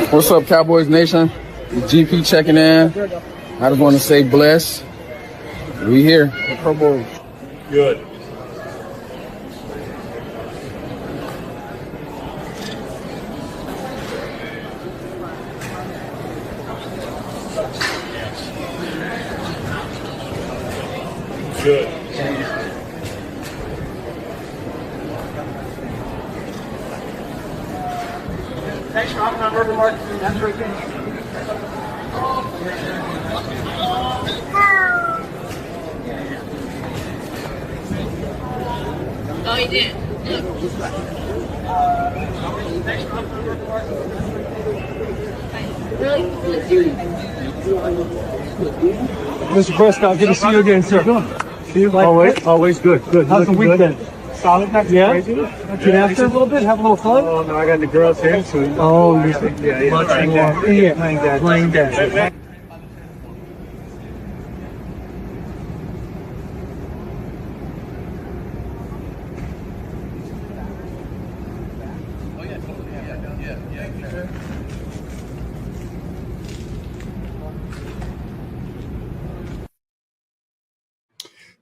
What's up, Cowboys Nation? GP checking in. I just want to say bless. We here. The Pro Bowl. Good. Good. Thanks for hopping on Urban Market. That's very good. Oh, he did. Thanks for hopping on Urban Market. Really serious. Mr. Prescott, good to see you again, sir. Always good. How's the week been? Solid, not too crazy. Get after a little bit, have a little fun. Oh no, I got the girls here too. Oh, yeah. Much more. Yeah, playing dead.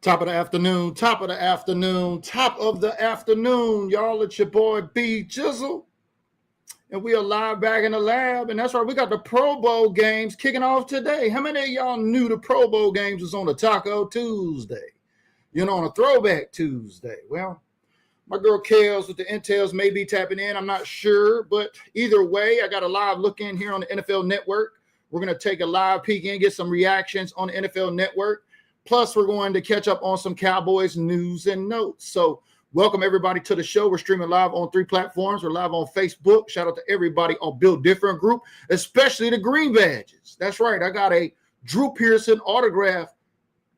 Top of the afternoon. Y'all, it's your boy B Jizzle. And we are live back in the lab. And that's right, we got the Pro Bowl games kicking off today. How many of y'all knew the Pro Bowl games was on a Taco Tuesday? On a Throwback Tuesday. Well, my girl KELZ with the Intels may be tapping in. I'm not sure. But either way, I got a live look in here on the NFL Network. We're going to take a live peek in, get some reactions on the NFL Network. Plus, we're going to catch up on some Cowboys news and notes. So welcome, everybody, to the show. We're streaming live on 3 platforms. We're live on Facebook. Shout out to everybody on Build Different Group, especially the green badges. That's right. I got a Drew Pearson autograph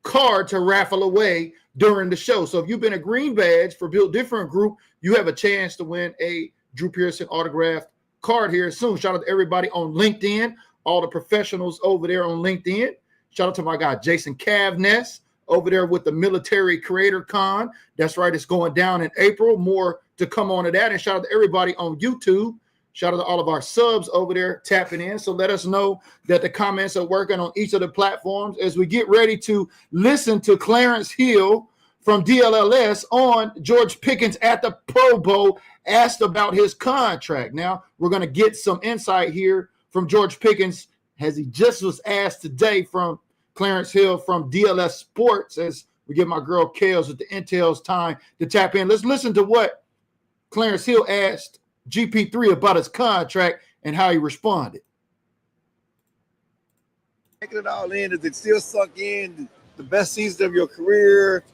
card to raffle away during the show. So if you've been a green badge for Build Different Group, you have a chance to win a Drew Pearson autograph card here soon. Shout out to everybody on LinkedIn, all the professionals over there on LinkedIn. Shout out to my guy, Jason Cavness, over there with the Military Creator Con. That's right. It's going down in April. More to come on to that. And shout out to everybody on YouTube. Shout out to all of our subs over there tapping in. So let us know that the comments are working on each of the platforms as we get ready to listen to Clarence Hill from DLLS on George Pickens at the Pro Bowl asked about his contract. Now, we're going to get some insight here from George Pickens as he just was asked today from Clarence Hill from DLS Sports as we give my girl KELZ with the Intels time to tap in. Let's listen to what Clarence Hill asked GP3 about his contract and how he responded. Taking it all in, is it still sunk in? The best season of your career,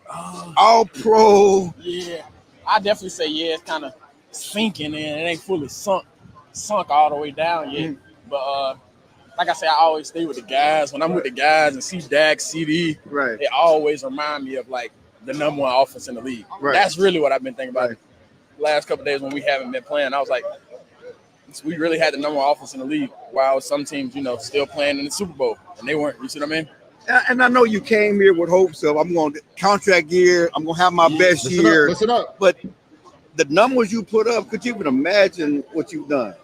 all pro? Yeah, I definitely say it's kind of sinking in. It ain't fully sunk all the way down yet. But like I say, I always stay with the guys. When I'm with the guys and see Dak, CD, right, they always remind me of like the number one offense in the league. Right. That's really what I've been thinking about the last couple of days when we haven't been playing. I was like, we really had the number one offense in the league, while some teams, still playing in the Super Bowl, and they weren't. You see what I mean? And I know you came here with hopes of I'm going to contract year, I'm going to have my best year. Listen up. But the numbers you put up, could you even imagine what you've done?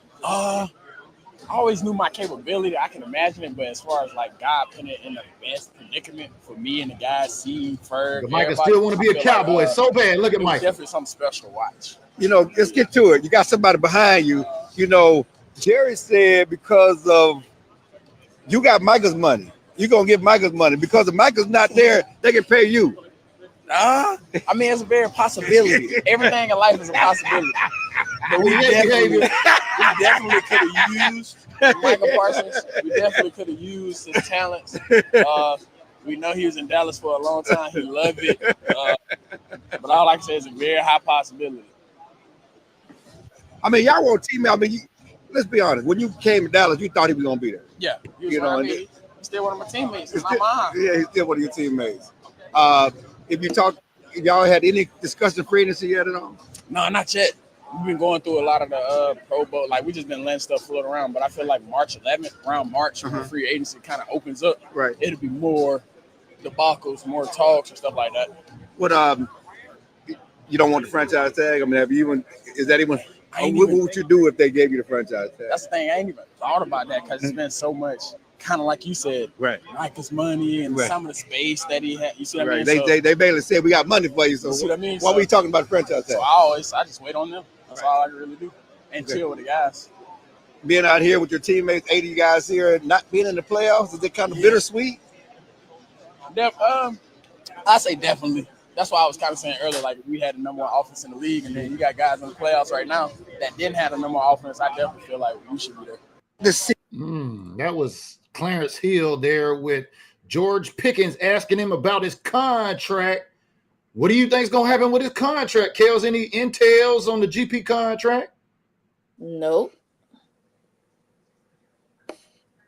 I always knew my capability. I can imagine it, but as far as like God putting it in the best predicament for me and the guys, see, Ferg, Mike still want to be a Cowboy so bad. Look at Mike. Definitely something special to watch. Let's get to it. You got somebody behind you. Jerry said because of you got Micah's money, you're gonna get Micah's money. Because if Micah's not there, they can pay you. I mean, it's a very possibility. Everything in life is a possibility. But we definitely could have used Michael Parsons. We definitely could have used his talents. We know he was in Dallas for a long time. He loved it. But all I can say is a very high possibility. I mean, y'all were a teammate. I mean, let's be honest. When you came to Dallas, you thought he was gonna be there. Yeah, he's still one of my teammates. He's not mine. Yeah, he's still one of your teammates. If y'all had any discussion for agency yet at all? No, not yet. We've been going through a lot of the Pro Bowl. Like, we just been letting stuff float around. But I feel like around March, when free agency kind of opens up, right, it'll be more debacles, more talks and stuff like that. What you don't want the franchise tag? I mean, is that even What would you do if they gave you the franchise tag? That's the thing. I ain't even thought about that because it's been so much, kind of like you said, Right. like his money and Right. some of the space that he had. You see what I Right. mean? They basically said we got money for you. So You see what I mean? why So- we talking about the franchise tag? So I just wait on them. That's all I can really do, and chill with the guys. Being out here with your teammates, 80 guys here, not being in the playoffs, is it kind of bittersweet? I say definitely. That's why I was kind of saying earlier, like we had the number one offense in the league, and then you got guys in the playoffs right now that didn't have the number one offense. I definitely feel like we should be there. That was Clarence Hill there with George Pickens asking him about his contract. What do you think is going to happen with his contract, KELZ? Any intel on the GP contract? Nope.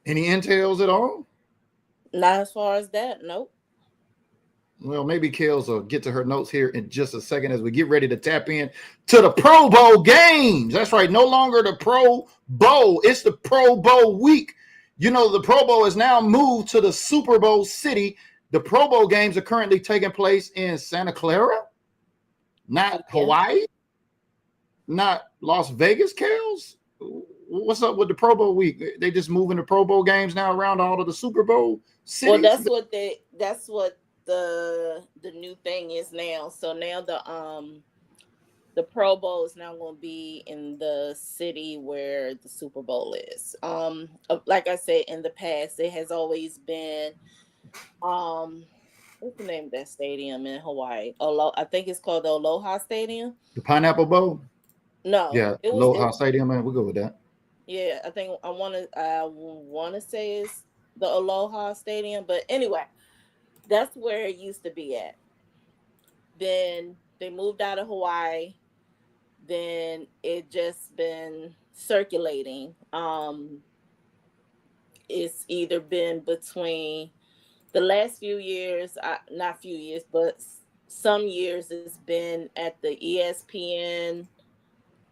Any intel at all? Not as far as that. Nope. Well, maybe KELZ will get to her notes here in just a second as we get ready to tap in to the Pro Bowl games. That's right. No longer the Pro Bowl. It's the Pro Bowl week. You know, the Pro Bowl is now moved to the Super Bowl city. The Pro Bowl games are currently taking place in Santa Clara, not Hawaii, not Las Vegas, KELZ. What's up with the Pro Bowl week? They just moving the Pro Bowl games now around all of the Super Bowl cities? Well, that's what the new thing is now. So now the Pro Bowl is now going to be in the city where the Super Bowl is. Like I said, in the past, it has always been what's the name of that stadium in Hawaii? I think it's called the Aloha Stadium. The Pineapple Bowl? No. Yeah, Aloha Stadium, man. We'll go with that. Yeah, I think I want to say it's the Aloha Stadium, but anyway, that's where it used to be at. Then they moved out of Hawaii. Then it just been circulating. It's either been between the last few years, not few years, but some years it's been at the ESPN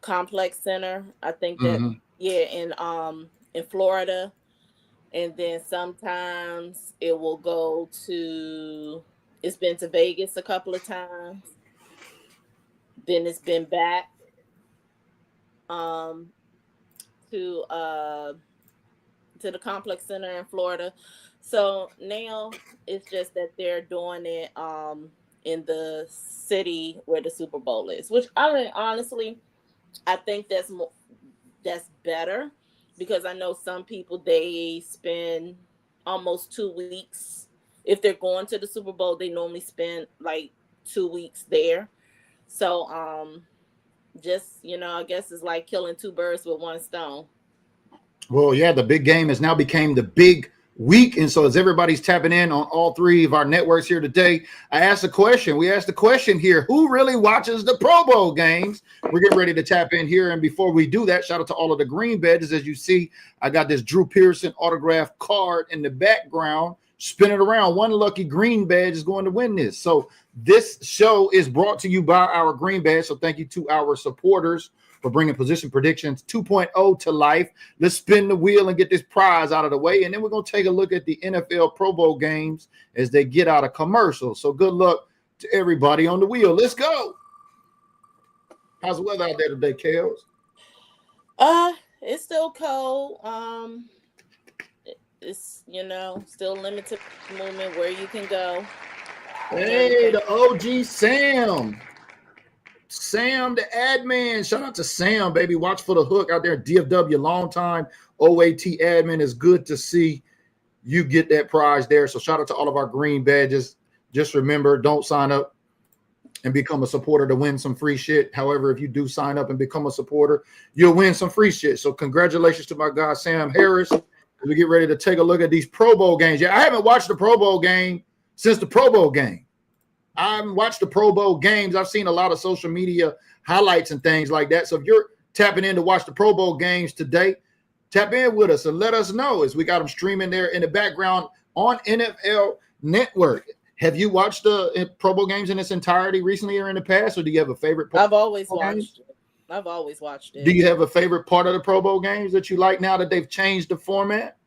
Complex Center. I think that in Florida. And then sometimes it will go to, it's been to Vegas a couple of times. Then it's been back to the Complex Center in Florida. So now it's just that they're doing it in the city where the Super Bowl is, which honestly, I think that's better. Because I know some people, they spend almost 2 weeks. If they're going to the Super Bowl, they normally spend like 2 weeks there. So just, I guess it's like killing two birds with one stone. Well, yeah, the big game has now became the big week. And so as everybody's tapping in on all three of our networks here today, I asked a question. We asked the question here, who really watches the Pro Bowl games? We're getting ready to tap in here. And before we do that, shout out to all of the green badges. As you see, I got this Drew Pearson autographed card in the background. Spin it around. One lucky green badge is going to win this. So this show is brought to you by our green badge. So thank you to our supporters for bringing Position Predictions 2.0 to life. Let's spin the wheel and get this prize out of the way. And then we're going to take a look at the NFL Pro Bowl games as they get out of commercials. So good luck to everybody on the wheel. Let's go. How's the weather out there today, KELZ? It's still cold. It's, still limited movement where you can go. Hey, the OG Sam. Sam, the admin. Shout out to Sam, baby. Watch for the hook out there. DFW, longtime OAT admin. Is good to see you get that prize there. So shout out to all of our green badges. Just remember, don't sign up and become a supporter to win some free shit. However, if you do sign up and become a supporter, you'll win some free shit. So congratulations to my guy, Sam Harris. We get ready to take a look at these Pro Bowl games. Yeah, I haven't watched the Pro Bowl game since the Pro Bowl game. I haven't watched the Pro Bowl games. I've seen a lot of social media highlights and things like that. So if you're tapping in to watch the Pro Bowl games today, tap in with us and let us know as we got them streaming there in the background on NFL Network. Have you watched the Pro Bowl games in its entirety recently or in the past, or do you have a favorite part? I've always watched it. I've always watched it. Do you have a favorite part of the Pro Bowl games that you like now that they've changed the format?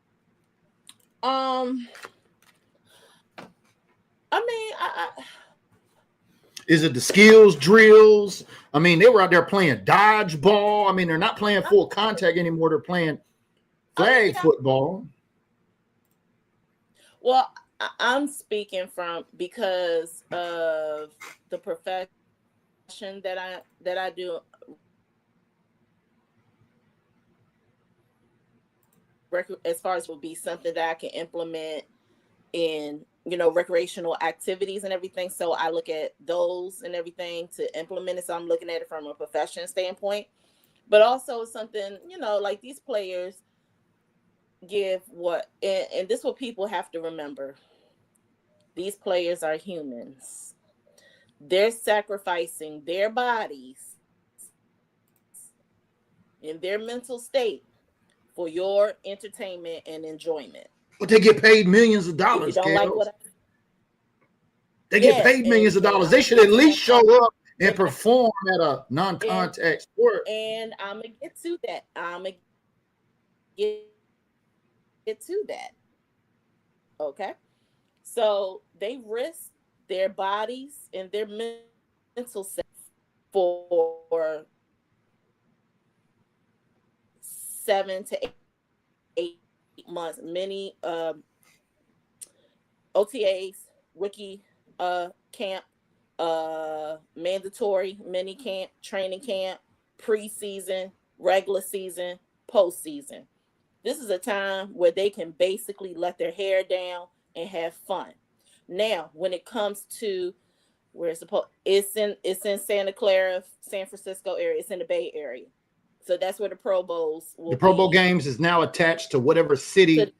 Is it the skills drills? I mean, they were out there playing dodgeball. I mean, they're not playing full contact anymore. They're playing flag football. Well, I'm speaking from because of the profession that I do. As far as will be something that I can implement in, recreational activities and everything. So I look at those and everything to implement it. So I'm looking at it from a profession standpoint, but also something, like these players give and this is what people have to remember. These players are humans. They're sacrificing their bodies and their mental state for your entertainment and enjoyment. But they get paid millions of dollars. If you don't like what they get paid millions of dollars. They should at least show up and perform at a non-contact sport. And I'm gonna get to that. Get to that. Okay. So they risk their bodies and their mental self for 7 to 8 months. Many OTAs, rookie camp, mandatory mini camp, training camp, preseason, regular season, postseason. This is a time where they can basically let their hair down and have fun. Now, when it comes to where it's in Santa Clara, San Francisco area, it's in the Bay Area. So that's where the Pro Bowls will be. The Pro Bowl games is now attached to whatever city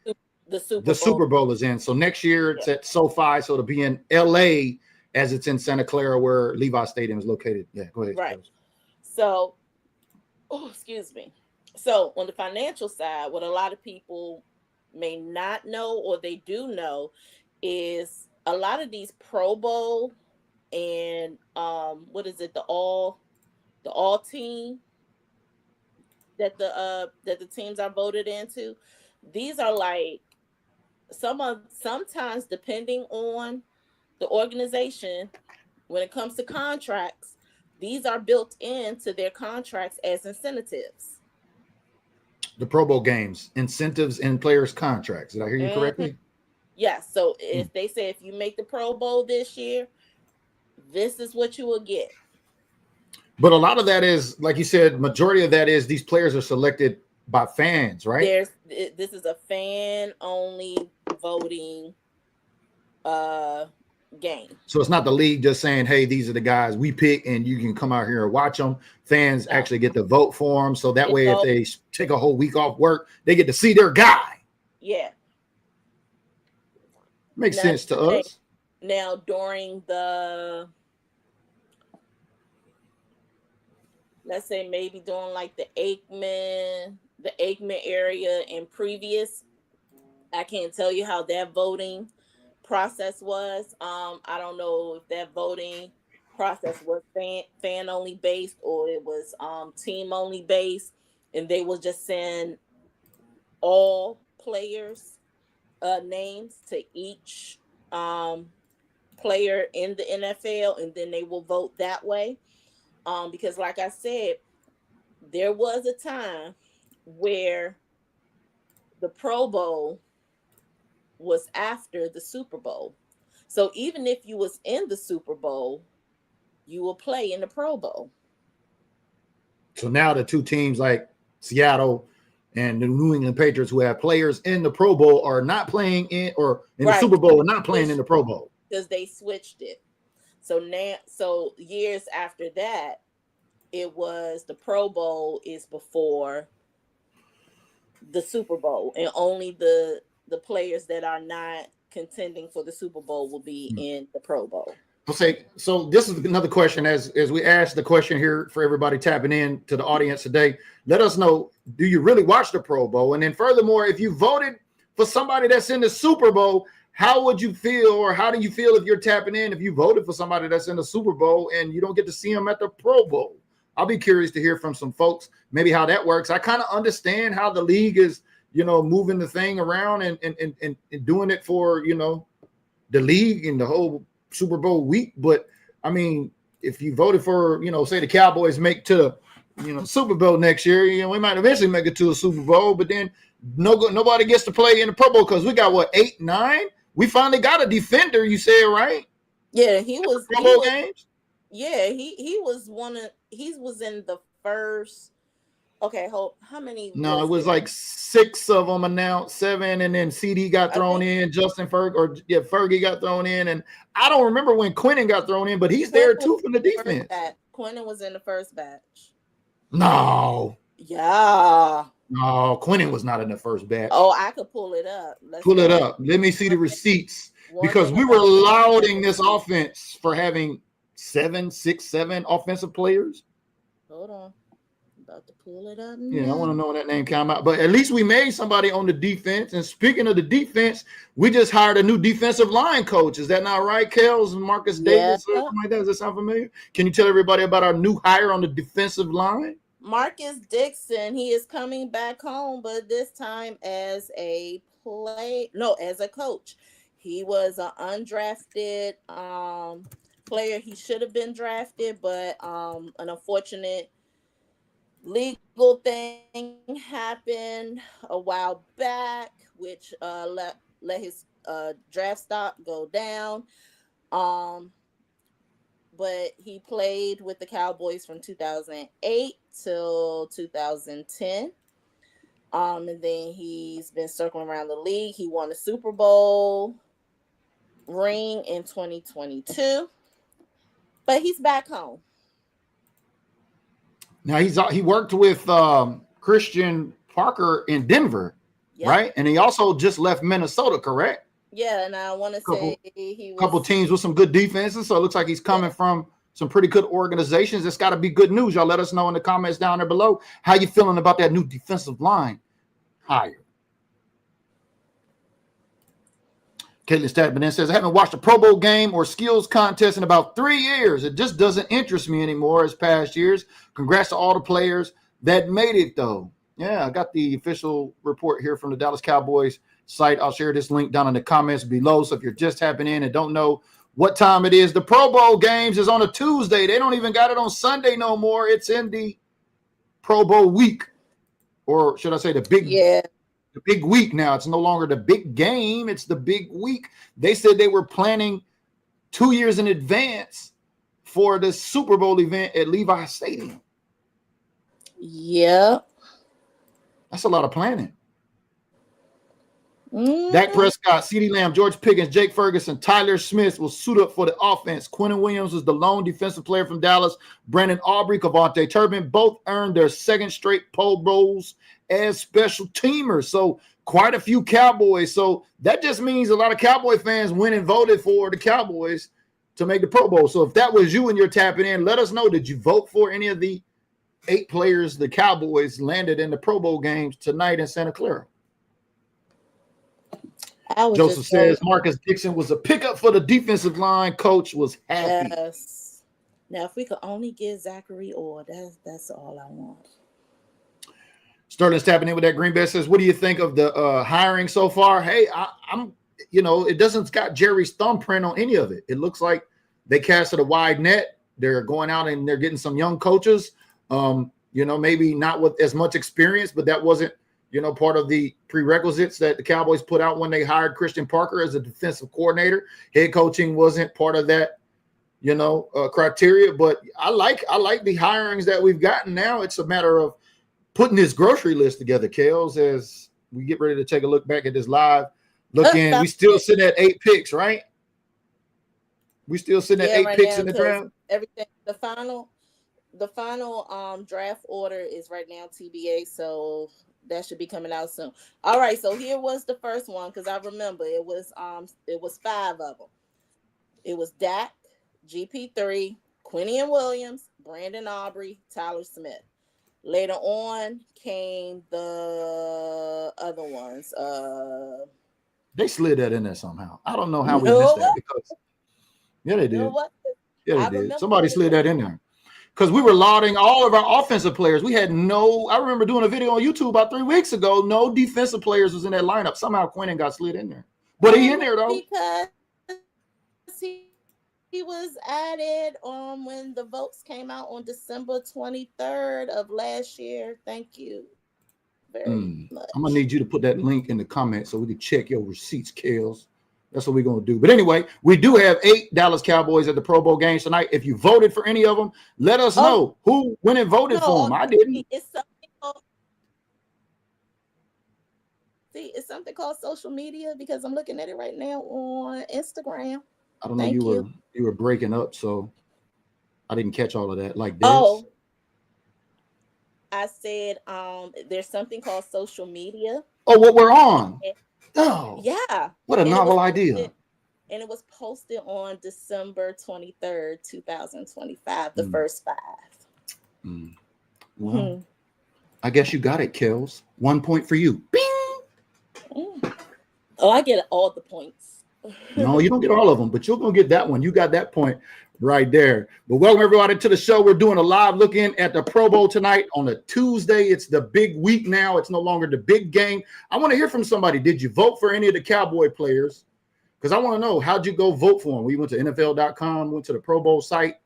the Super Bowl is in. So next year it's at SoFi, so it'll be in LA as it's in Santa Clara where Levi Stadium is located. Yeah, go ahead. Right. So, excuse me. So on the financial side, what a lot of people may not know or they do know is a lot of these Pro Bowl and the all team that the teams are voted into. These are like sometimes depending on the organization, when it comes to contracts, these are built into their contracts as incentives. The Pro Bowl games, incentives in players' contracts. Did I hear you correctly? Yes. So if they say if you make the Pro Bowl this year, this is what you will get. But a lot of that is, like you said, majority of that is these players are selected by fans, right? This is a fan-only voting game. So it's not the league just saying, hey, these are the guys we pick and you can come out here and watch them. Fans actually get to vote for them. So that way, if they take a whole week off work, they get to see their guy. Yeah. Makes sense to us. Now, during let's say maybe during like the Aikman area and previous, I can't tell you how that voting process was. I don't know if that voting process was fan only based or it was team only based, and they will just send all players names to each player in the NFL, and then they will vote that way. Because like I said, there was a time where the Pro Bowl was after the Super Bowl. So even if you was in the Super Bowl, you will play in the Pro Bowl. So now the two teams like Seattle and the New England Patriots who have players in the Pro Bowl are not playing in, or in the Super Bowl are not playing in the Pro Bowl. Because they switched it. So years after that, it was the Pro Bowl is before the Super Bowl, and only the players that are not contending for the Super Bowl will be in the Pro Bowl. So this is another question as we ask the question here for everybody tapping in to the audience today. Let us know, do you really watch the Pro Bowl? And then furthermore, if you voted for somebody that's in the Super Bowl, how would you feel, or how do you feel if you're tapping in if you voted for somebody that's in the Super Bowl and you don't get to see them at the Pro Bowl? I'll be curious to hear from some folks, maybe how that works. I kind of understand how the league is, moving the thing around and doing it for, the league and the whole Super Bowl week. But I mean, if you voted for, say the Cowboys make to, Super Bowl next year, we might eventually make it to a Super Bowl, but then nobody gets to play in the Pro Bowl because we got what 8, 9. We finally got a defender. You said right? Yeah, he was Pro Bowl games. Yeah, he was he was in the first. Okay, how many? No, it was like 6 of them announced, 7, and then CD got thrown in. Justin Fergie got thrown in, and I don't remember when Quentin got thrown in, but he's there too from the defense. Quentin was in the first batch. No. Yeah. No, Quentin was not in the first batch. Oh, I could pull it up. Pull it up. Let me see the receipts because we were lauding this offense for having 7 offensive players. Hold on. About to pull it up. Yeah, I want to know when that name came out. But at least we made somebody on the defense. And speaking of the defense, we just hired a new defensive line coach. Is that not right, KELZ and Marcus Davis? Or something like that? Does that sound familiar? Can you tell everybody about our new hire on the defensive line? Marcus Dixon. He is coming back home, but this time as a coach. He was an undrafted player. He should have been drafted, but an unfortunate legal thing happened a while back, which let his draft stock go down. But he played with the Cowboys from 2008 till 2010. And then he's been circling around the league. He won a Super Bowl ring in 2022, but he's back home. Now he worked with Christian Parker in Denver, right? And he also just left Minnesota, correct? Yeah, and I want to say he was a couple teams with some good defenses. So it looks like he's coming from some pretty good organizations. It's got to be good news. Y'all let us know in the comments down there below how you feeling about that new defensive line hire. Caitlin Stadman says, I haven't watched a Pro Bowl game or skills contest in about 3 years. It just doesn't interest me anymore as past years. Congrats to all the players that made it, though. Yeah, I got the official report here from the Dallas Cowboys site. I'll share this link down in the comments below. So if you're just tapping in and don't know what time it is, the Pro Bowl games is on a Tuesday. They don't even got it on Sunday no more. It's in the Pro Bowl week, or should I say the big week now. It's no longer the big game. It's the big week. They said they were planning 2 years in advance for the Super Bowl event at Levi Stadium. Yeah. That's a lot of planning. Dak Prescott, CeeDee Lamb, George Pickens, Jake Ferguson, Tyler Smith will suit up for the offense. Quentin Williams was the lone defensive player from Dallas. Brandon Aubrey, Kavontae Turbin both earned their second straight Pro Bowls as special teamers. So quite a few Cowboys. So that just means a lot of Cowboy fans went and voted for the Cowboys to make the Pro Bowl. So if that was you and you're tapping in, let us know. Did you vote for any of the 8 players the Cowboys landed in the Pro Bowl games tonight in Santa Clara? Joseph says Marcus Dixon was a pickup for the defensive line. Coach was happy. Yes. Now, if we could only get Zachary Orr, that's all I want. Sterling's tapping in with that. Green Bay says, what do you think of the hiring so far? Hey, I'm it doesn't got Jerry's thumbprint on any of it. It looks like they casted a wide net. They're going out and they're getting some young coaches. Maybe not with as much experience, but that wasn't part of the prerequisites that the Cowboys put out when they hired Christian Parker as a defensive coordinator. Head coaching wasn't part of that, criteria. But I like the hirings that we've gotten now. It's a matter of putting this grocery list together, KELZ, as we get ready to take a look back at this live. We still sitting at 8 picks, right? We still sitting at 8 picks in the draft. Everything, the final draft order is right now TBA, so that should be coming out soon. All right, so here was the first one, because I remember it was 5 of them. It was Dak, GP3, Quentin Williams, Brandon Aubrey, Tyler Smith. Later on came the other ones. They slid that in there somehow. I don't know how we missed that because they did. Yeah, they did. Somebody slid that in there. Because we were lauding all of our offensive players. We had I remember doing a video on YouTube about 3 weeks ago. No defensive players was in that lineup. Somehow Quentin got slid in there. But he in there, though. Because he he was added when the votes came out on December 23rd of last year. Thank you very much. I'm gonna need you to put that link in the comments so we can check your receipts, KELZ. That's what we're gonna do. But anyway, we do have 8 Dallas Cowboys at the Pro Bowl games tonight. If you voted for any of them, let us know who went and voted for them. I didn't. It's something called social media because I'm looking at it right now on Instagram. I don't know. You were breaking up, so I didn't catch all of that. Like this. Oh, I said there's something called social media. Oh, what we're on. Oh, yeah. What a novel idea. And it was posted on December 23rd, 2025, the first 5. Well, I guess you got it, KELZ. 1 point for you. Bing! Oh, I get all the points. No, you don't get all of them, but you're going to get that one. You got that point right there. But welcome everybody to the show. We're doing a live look in at the Pro Bowl tonight on a Tuesday. It's the big week now. It's no longer the big game. I want to hear from somebody. Did you vote for any of the Cowboy players? Because I want to know, how'd you go vote for them? We went to NFL.com, went to the Pro Bowl site,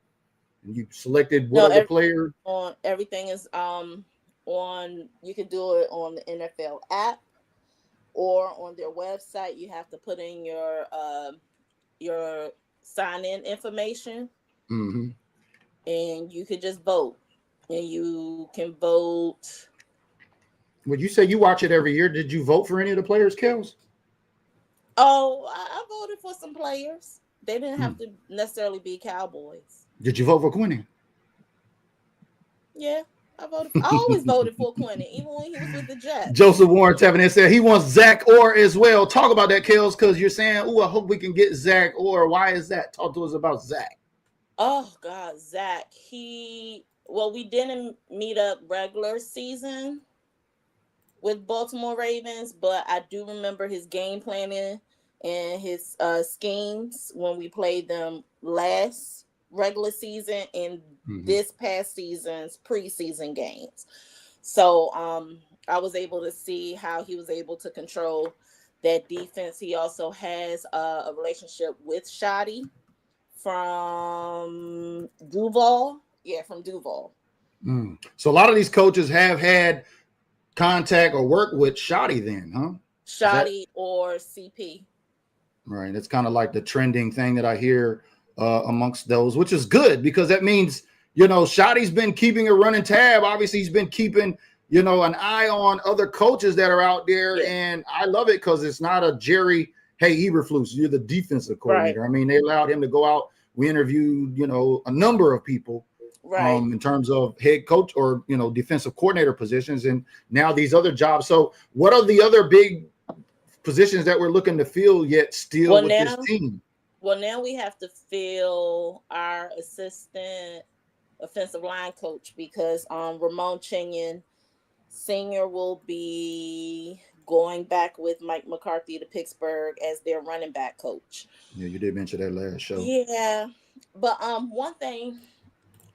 and you selected whatever player. Everything is on. You can do it on the NFL app or on their website. You have to put in your sign-in information, and you can just vote. And you can vote. Would you say you watch it every year? Did you vote for any of the players, KELZ? Oh, I voted for some players. They didn't have to necessarily be Cowboys. Did you vote for Quinny? Yeah, I always voted for Quinny, even when he was with the Jets. Joseph Warren tapping in said he wants Zach Orr as well. Talk about that, KELZ, because you're saying, I hope we can get Zach Orr. Why is that? Talk to us about Zach. Oh, God, Zach. We didn't meet up regular season with Baltimore Ravens, but I do remember his game planning and his schemes when we played them last regular season and this past season's preseason games. So I was able to see how he was able to control that defense. He also has a relationship with Shoddy from Duval. Yeah, from Duval. So a lot of these coaches have had contact or work with Shoddy then, huh? Shoddy or CP. Right. It's kind of like the trending thing that I hear amongst those, which is good because that means, Shoddy's been keeping a running tab. Obviously, he's been keeping, an eye on other coaches that are out there. Yeah. And I love it because it's not a Jerry, hey, Eberflus, you're the defensive coordinator. Right. I mean, they allowed him to go out. We interviewed, a number of people. Right. In terms of head coach or, defensive coordinator positions and now these other jobs. So what are the other big positions that we're looking to fill yet still with this team? Well, now we have to fill our assistant offensive line coach because Ramon Chinyon Sr. will be going back with Mike McCarthy to Pittsburgh as their running back coach. Yeah, you did mention that last show. Yeah. But one thing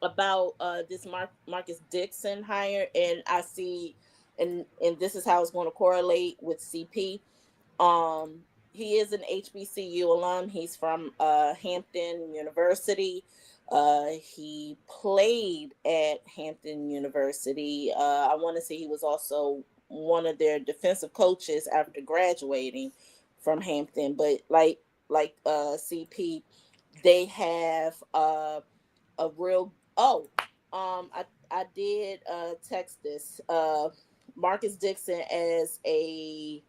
about this Marcus Dixon hire, and I see, and this is how it's going to correlate with CP. He is an HBCU alum. He's from Hampton University. He played at Hampton University. I want to say he was also one of their defensive coaches after graduating from Hampton. But like CP, they have a real. I did text this. Marcus Dixon as a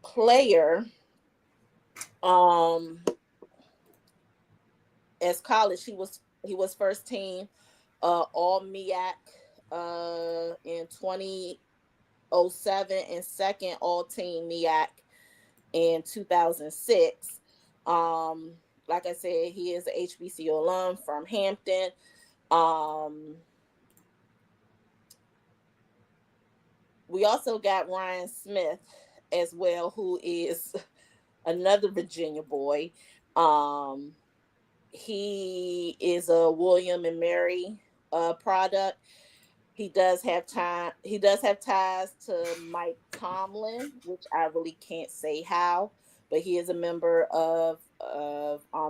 player, as college, he was first team all MEAC in 2007 and second all team MEAC in 2006. Like I said, he is an HBCU alum from Hampton. We also got Ryan Smith as well, who is another Virginia boy. He is a William and Mary product. He does have ties to Mike Tomlin, which I really can't say how, but he is a member of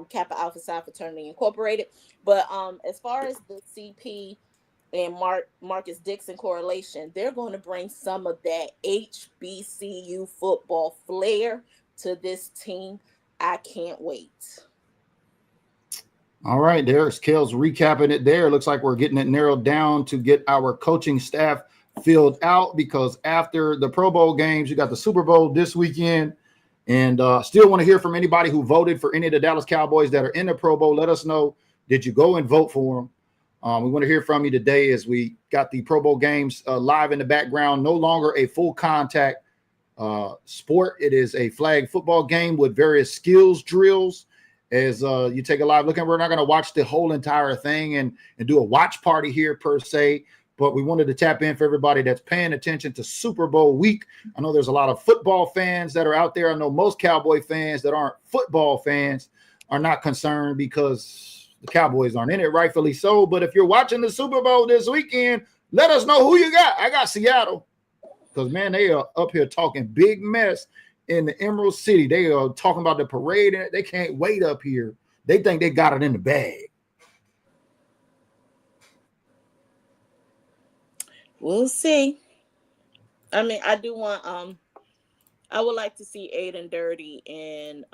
Kappa Alpha Psi Fraternity Incorporated. But as far as the CP and Marcus Dixon correlation, they're going to bring some of that HBCU football flair to this team. I can't wait. All right, there's KELZ recapping it there. Looks like we're getting it narrowed down to get our coaching staff filled out, because after the Pro Bowl games, you got the Super Bowl this weekend. And still want to hear from anybody who voted for any of the Dallas Cowboys that are in the Pro Bowl. Let us know, did you go and vote for them? We want to hear from you today as we got the Pro Bowl games live in the background. No longer a full contact sport. It is a flag football game with various skills drills. As you take a live look, and we're not going to watch the whole entire thing and do a watch party here per se, but we wanted to tap in for everybody that's paying attention to Super Bowl week. I know there's a lot of football fans that are out there. I know most Cowboy fans that aren't football fans are not concerned because the Cowboys aren't in it, rightfully so. But if you're watching the Super Bowl this weekend, let us know who you got. I got Seattle, because, man, they are up here talking big mess in the Emerald City. They are talking about the parade, and they can't wait up here. They think they got it in the bag. We'll see. I mean, I do want I would like to see Aiden Dirty and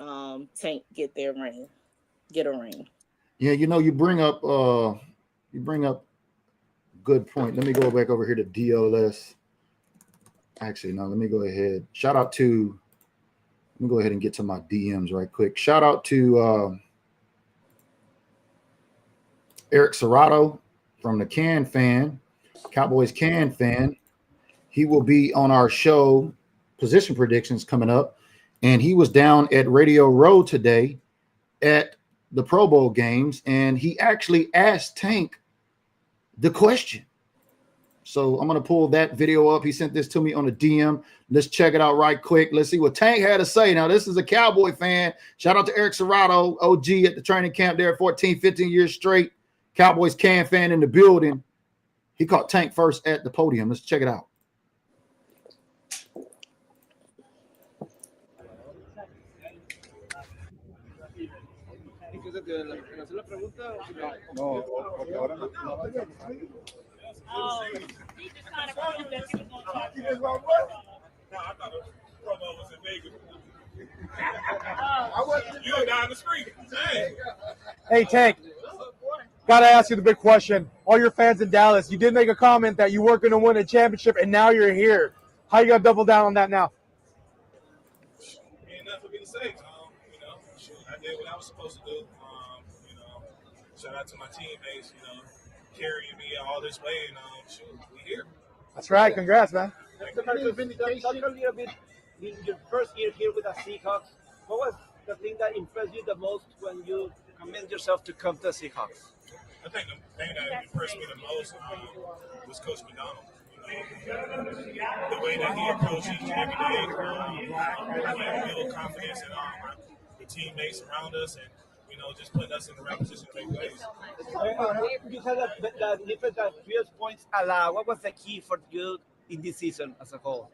Tank get a ring. Yeah, you bring up good point. Let me go back over here to DLS. Actually, no, let me go ahead. Let me go ahead and get to my DMs right quick. Shout out to Eric Serrato from the Cowboys Can fan. He will be on our show, Position Predictions, coming up. And he was down at Radio Row today at the Pro Bowl games, and he actually asked Tank the question. So I'm going to pull that video up. He sent this to me on a DM. Let's check it out right quick. Let's see what Tank had to say. Now, this is a Cowboy fan. Shout out to Eric Serrato, OG at the training camp there, 14, 15 years straight. Cowboys Can fan in the building. He caught Tank first at the podium. Let's check it out. Hey, Tank, got to ask you the big question. All your fans in Dallas, you did make a comment that you weren't going to win a championship, and now you're here. How you going to double down on that now? Ain't nothing for me to say. I did what I was supposed to do. Shout out to my teammates, carrying me all this way, and we here. That's right. Congrats, man. Talk a little bit in your first year here with the Seahawks. What was the thing that impressed you the most when you commend yourself to come to the Seahawks? I think the thing that impressed me the most was Coach McDonald. The way that he approached each and every day, he built confidence in the teammates around us, and just putting us in the right position to make plays. You said that the difference that previous points allow. What was the key for you in this season as a whole?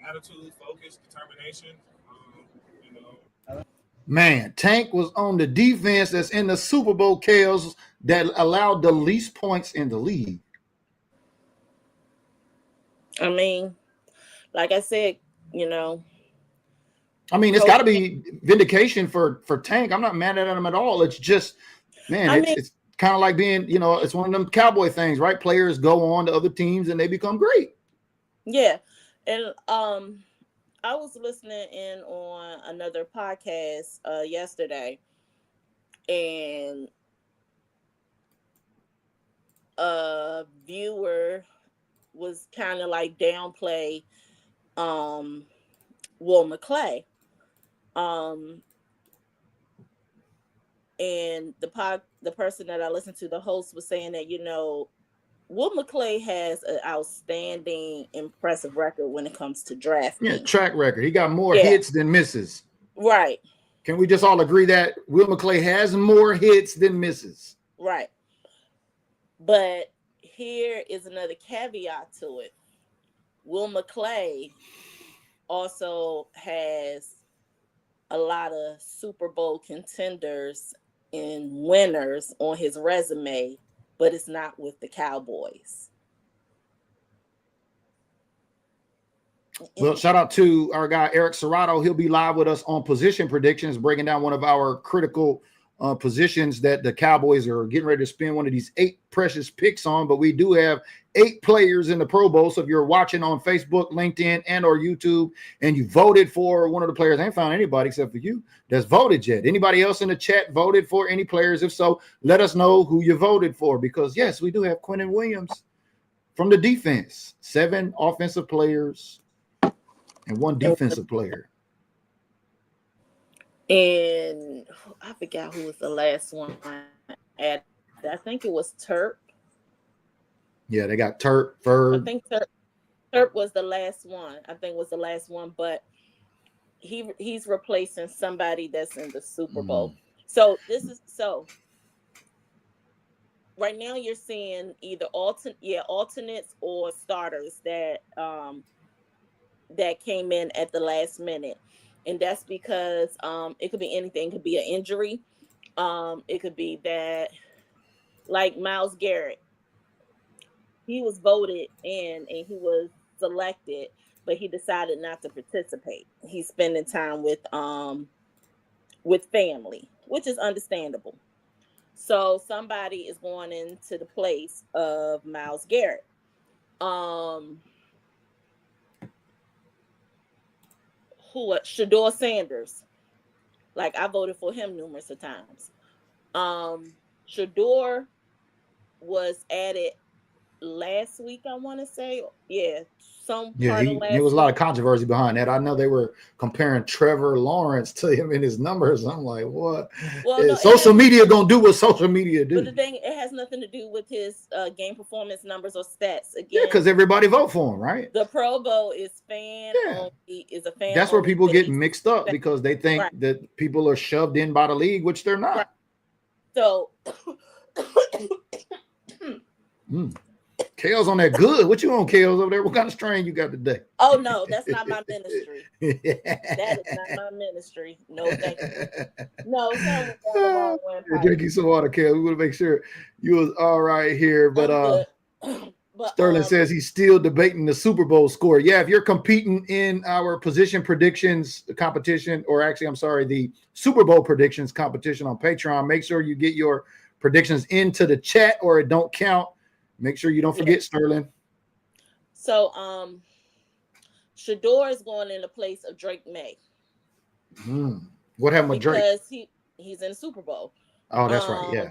Attitude, focus, determination. Man, Tank was on the defense that's in the Super Bowl, KELZ, that allowed the least points in the league. I mean, like I said, I mean, it's got to be vindication for Tank. I'm not mad at him at all. It's just, man, it's kind of like being, it's one of them Cowboy things, right? Players go on to other teams and they become great. Yeah. And I was listening in on another podcast yesterday, and a viewer was kind of like downplay Will McClay. And the person that I listened to, the host, was saying that, Will McClay has an outstanding, impressive record when it comes to drafting. Yeah, track record. He got more hits than misses. Right. Can we just all agree that Will McClay has more hits than misses? Right. But here is another caveat to it. Will McClay also has a lot of Super Bowl contenders and winners on his resume, but it's not with the Cowboys. Well, shout out to our guy Eric Serrato. He'll be live with us on position predictions, breaking down one of our critical positions that the Cowboys are getting ready to spend one of these 8 precious picks on. But we do have 8 players in the Pro Bowl. So if you're watching on Facebook, LinkedIn, and or YouTube, and you voted for one of the players, I ain't found anybody except for you that's voted yet. Anybody else in the chat voted for any players? If so, let us know who you voted for, because yes, we do have Quinnen Williams from the defense, 7 offensive players and 1 defensive player. And I forgot who was the last one. I think it was Turp. Yeah, they got Turp, Ferg. I think Turp was the last one. But he's replacing somebody that's in the Super Bowl. So right now you're seeing either alternates or starters that came in at the last minute. And that's because it could be anything. It could be an injury. It could be that, like Myles Garrett, he was voted in and he was selected, but he decided not to participate. He's spending time with family, which is understandable. So somebody is going into the place of Myles Garrett. Shador Sanders. Like, I voted for him numerous of times. Shador was added last week, I want to say. Yeah, there was a lot of controversy behind that. I know they were comparing Trevor Lawrence to him in his numbers. I'm like, what? Well, social media gonna do what social media do. But the thing, it has nothing to do with his game performance numbers or stats. Again, yeah, because everybody vote for him, right? The Pro Bowl is fan only. Is a fan. That's where people get mixed up because they think that people are shoved in by the league, which they're not. Right. So. KELZ on that good. What you on, KELZ over there? What kind of strain you got today? Oh no, that's not my ministry. That is not my ministry. No, thank you. No, drink you some water, KELZ. We want to make sure you was all right here. But Sterling says he's still debating the Super Bowl score. Yeah, if you're competing in our position predictions competition, or actually, I'm sorry, the Super Bowl predictions competition on Patreon, make sure you get your predictions into the chat or it don't count. Make sure you don't forget, Sterling. So, Shador is going in the place of Drake May. What happened with Drake? Because he's in the Super Bowl. Oh, that's right. Yeah.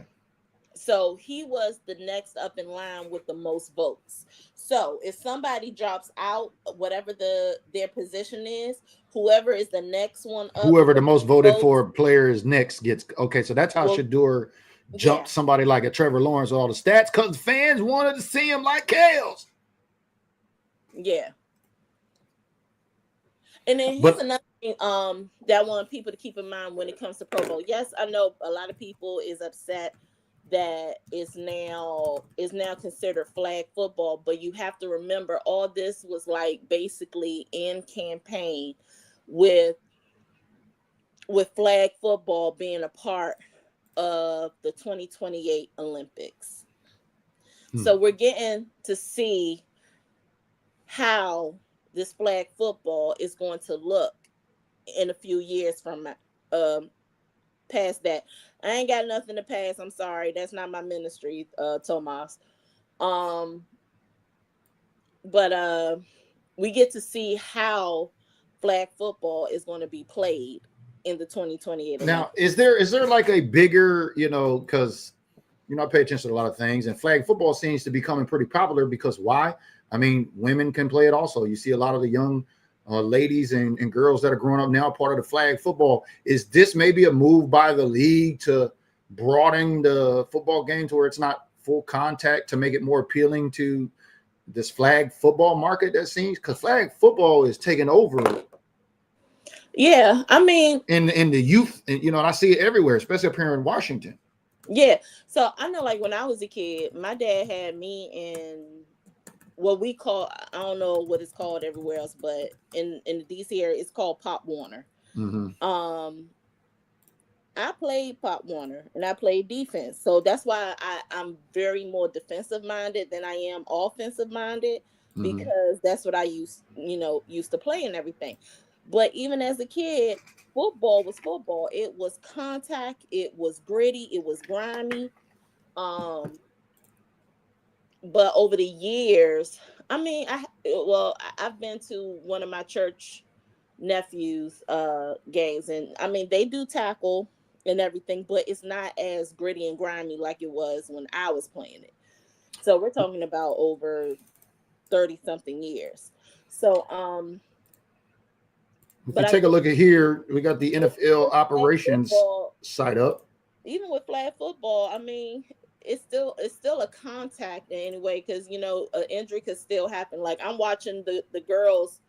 So he was the next up in line with the most votes. So if somebody drops out, whatever their position is, whoever is the next one up, whoever the most voted for player is next gets. Okay, so that's how Shador jumped somebody like a Trevor Lawrence with all the stats, because fans wanted to see him like KELZ. Yeah. And then here's another thing that I want people to keep in mind when it comes to Pro Bowl. Yes, I know a lot of people is upset that is now considered flag football, but you have to remember all this was like basically in campaign with flag football being a part of the 2028 Olympics. So we're getting to see how this flag football is going to look in a few years from past that. I ain't got nothing to pass. I'm sorry. That's not my ministry, Tomas. But we get to see how flag football is going to be played in the 2028 Olympics. Now, is there like a bigger, because I pay attention to a lot of things, and flag football seems to be becoming pretty popular because why? I mean, women can play it also. You see a lot of the young ladies and girls that are growing up now part of the flag football. Is this maybe a move by the league to broaden the football game to where it's not full contact, to make it more appealing to this flag football market that seems? Because flag football is taking over. Yeah, I mean, in the youth, and I see it everywhere, especially up here in Washington. Yeah, so I know, like when I was a kid, my dad had me in what we call, I don't know what it's called everywhere else, but in the DC area, it's called Pop Warner. I played Pop Warner and I played defense. So that's why I'm very more defensive minded than I am offensive minded, because that's what I used to play and everything. But even as a kid, football was football. It was contact, it was gritty, it was grimy. But over the years, I mean, I've been to one of my church nephews games, and I mean they do tackle and everything, but it's not as gritty and grimy like it was when I was playing it. So we're talking about over 30 something years. So If but you I take a look at here, we got the NFL with flag operations football, site up. even with flag football, I mean it's still a contact in any way, because an injury could still happen. Like I'm watching the girls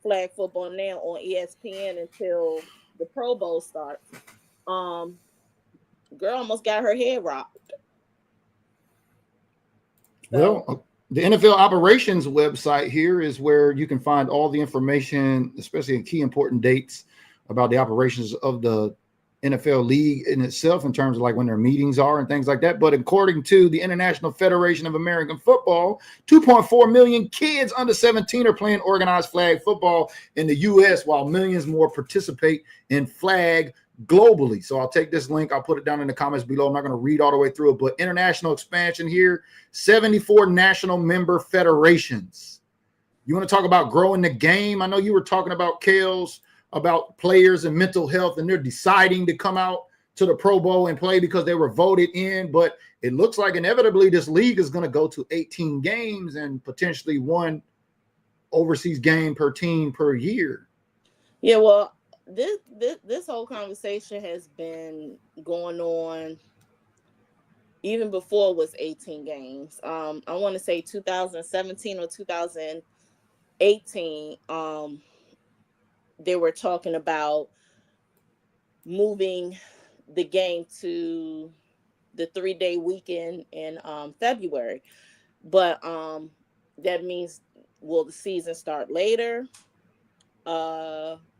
flag football now on ESPN until the Pro Bowl starts. Girl almost got her head rocked. So, Well, the NFL operations website here is where you can find all the information, especially in key important dates about the operations of the NFL league in itself, in terms of like when their meetings are and things like that. But according to the International Federation of American Football, 2.4 million kids under 17 are playing organized flag football in the U.S., while millions more participate in flag globally. So I'll take this link, I'll put it down in the comments below. I'm not going to read all the way through it, but international expansion here, 74 national member federations. You want to talk about growing the game? I know you were talking about KELZ, about players and mental health, and they're deciding to come out to the Pro Bowl and play because they were voted in. But it looks like inevitably this league is going to go to 18 games and potentially one overseas game per team per year. yeah, well, this whole conversation has been going on even before it was 18 games. I want to say 2017 or 2018. They were talking about moving the game to the 3-day weekend in February, but that means, will the season start later?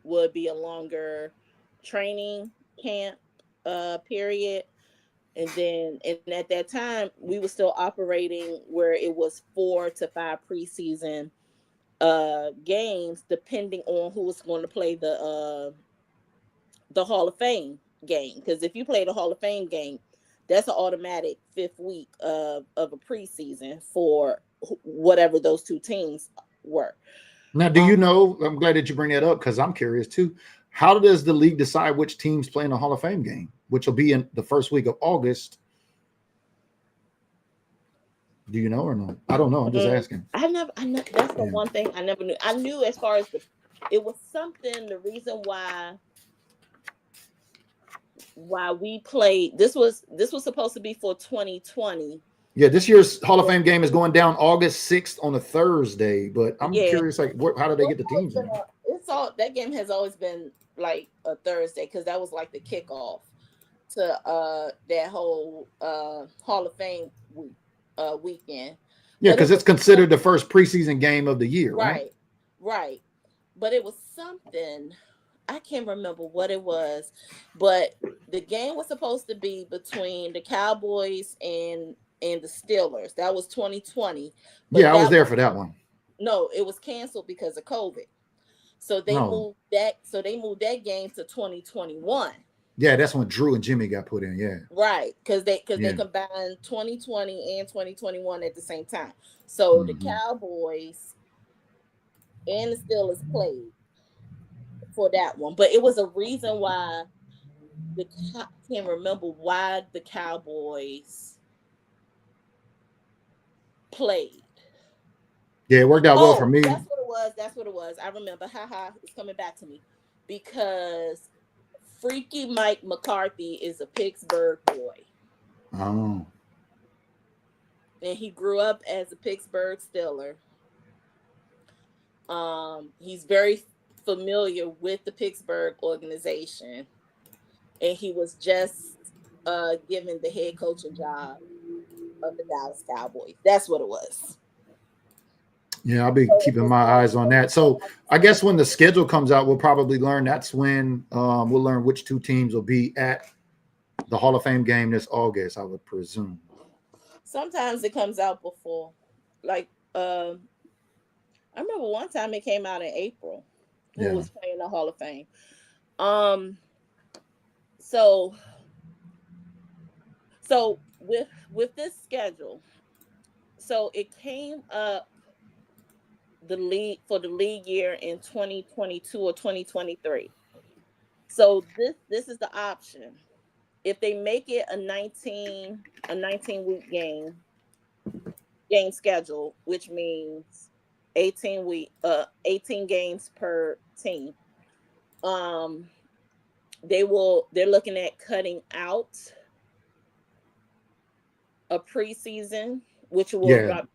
Will it be a longer training camp period? And at that time we were still operating where it was 4 to 5 preseason games, depending on who was going to play the Hall of Fame game. Because if you play the Hall of Fame game, that's an automatic 5th week of a preseason for whatever those two teams were. Now, do you know, I'm glad that you bring that up because I'm curious too. How does the league decide which teams play in the Hall of Fame game, which will be in the first week of August? Do you know or no? I don't know. I'm just asking. I never, that's the one thing I never knew. I knew as far as it was something, the reason why we played, this was supposed to be for 2020. Yeah, this year's Hall of Fame game is going down August 6th on a Thursday, but I'm curious, like, how do they get the teams in? That game has always been like a Thursday, because that was like the kickoff to that whole Hall of Fame weekend. Yeah, because it's considered the first preseason game of the year, right? Right. But it was something, I can't remember what it was, but the game was supposed to be between the Cowboys and the Steelers. That was 2020. But yeah, I was there for that one. No, it was canceled because of COVID. So they moved that. So they moved that game to 2021. Yeah, that's when Drew and Jimmy got put in. Yeah, right, because they combined 2020 and 2021 at the same time. So the Cowboys and the Steelers played for that one, but it was a reason why I can't remember why the Cowboys played. Yeah, it worked out well for me. That's what it was. I remember. It's coming back to me, because Freaky Mike McCarthy is a Pittsburgh boy. Oh. And he grew up as a Pittsburgh Steeler. He's very familiar with the Pittsburgh organization, and he was just given the head coaching job of the Dallas Cowboys. That's what it was. Yeah, I'll be So keeping it's my going eyes on that. to So I guess when the schedule comes out, we'll probably learn. That's when we'll learn which two teams will be at the Hall of Fame game this August, I would presume. sometimes it comes out before. Like I remember one time it came out in April who Yeah. was playing the Hall of Fame. Um so with this schedule, so it came up the league for the league year in 2022 or 2023. So this is the option. If they make it a 19 week game schedule, which means 18 games per team. They're looking at cutting out a preseason, which will Yeah. drop,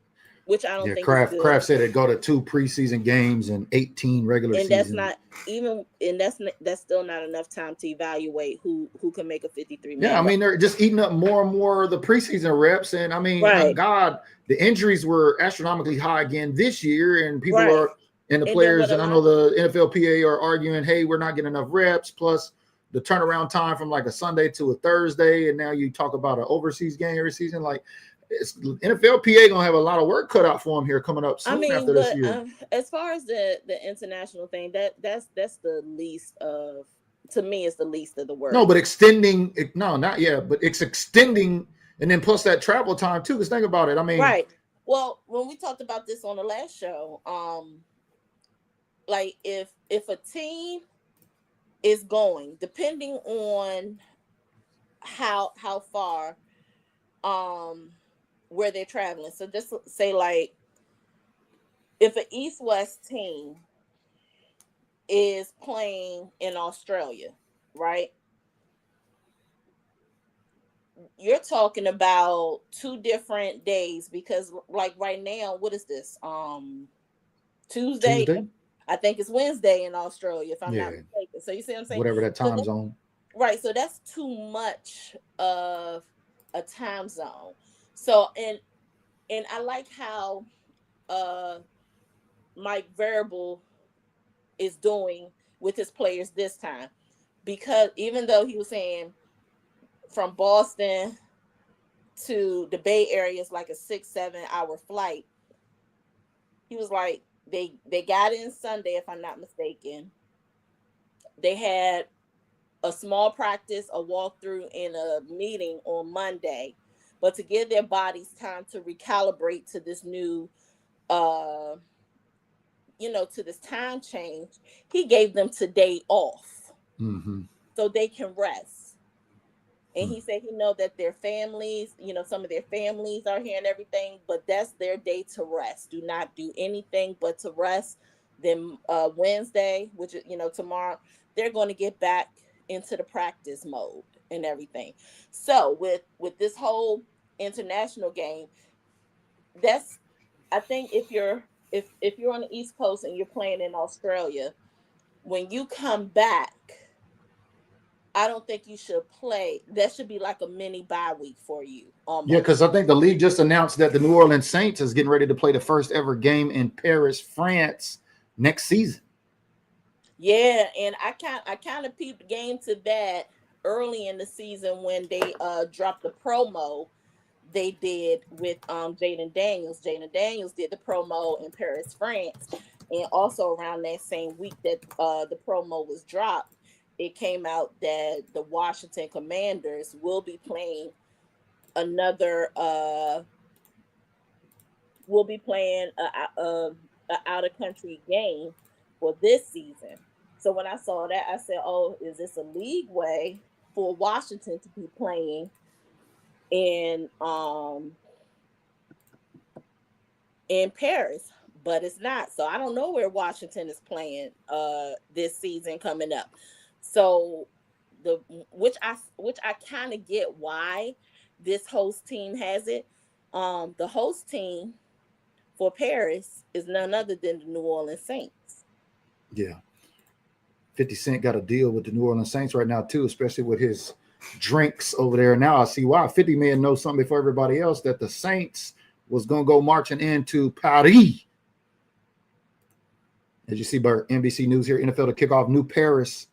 which I don't Yeah. think is good. Kraft said it go to 2 preseason games and 18 regular And that's season. not even, and that's still not enough time to evaluate who can make a 53 Yeah, I man. mean, they're just eating up more and more of the preseason reps. And I mean, Right. God, the injuries were astronomically high again this year. And people Right. are, and the And then players, what a and I lot- know the NFLPA are arguing, hey, we're not getting enough reps. Plus the turnaround time from like a Sunday to a Thursday. And now you talk about an overseas game every season. Like, NFLPA going to have a lot of work cut out for them here coming up soon after this but year. as far as the international thing, that's the least of, to me, it's the least of the work. No, but extending it, no, not yet, but it's extending, and then plus that travel time too. Because think about it. I mean, right. Well, when we talked about this on the last show, like if a team is going, depending on how far, where they're traveling. So just say like if an East-West team is playing in Australia, right? You're talking about 2 different days, because like right now, what is this? Tuesday? I think it's Wednesday in Australia, if I'm not mistaken. So you see what I'm saying? Whatever that time zone. Right. So that's too much of a time zone. So and I like how Mike Variable is doing with his players this time, because even though he was saying from Boston to the Bay Area is like a 6-7 hour flight, he was like they got in Sunday, if I'm not mistaken. They had a small practice, a walkthrough, and a meeting on Monday, but to give their bodies time to recalibrate to this new to this time change, he gave them today off so they can rest. And he said he know that their families, some of their families are here and everything, but that's their day to rest. Do not do anything but to rest. Then Wednesday, which is tomorrow, they're going to get back into the practice mode and everything. So with this whole international game, that's, I think if you're on the East Coast and you're playing in Australia, when you come back, I don't think you should play. That should be like a mini bye week for you. Almost. Yeah, because I think the league just announced that the New Orleans Saints is getting ready to play the first ever game in Paris, France next season. Yeah, and I kind of peeped game to that early in the season when they dropped the promo they did with Jaden Daniels. Jaden Daniels did the promo in Paris, France, and also around that same week that the promo was dropped, it came out that the Washington Commanders will be playing another a out of country game for this season. So when I saw that, I said, "Oh, is this a league way for Washington to be playing in Paris?" But it's not. So I don't know where Washington is playing this season coming up. So which I kind of get why this host team has it. The host team for Paris is none other than the New Orleans Saints. Yeah. 50 Cent got a deal with the New Orleans Saints right now too, especially with his drinks over there. Now I see why 50 man knows something before everybody else, that the Saints was going to go marching into Paris As you see by NBC News here, NFL to kick off near Paris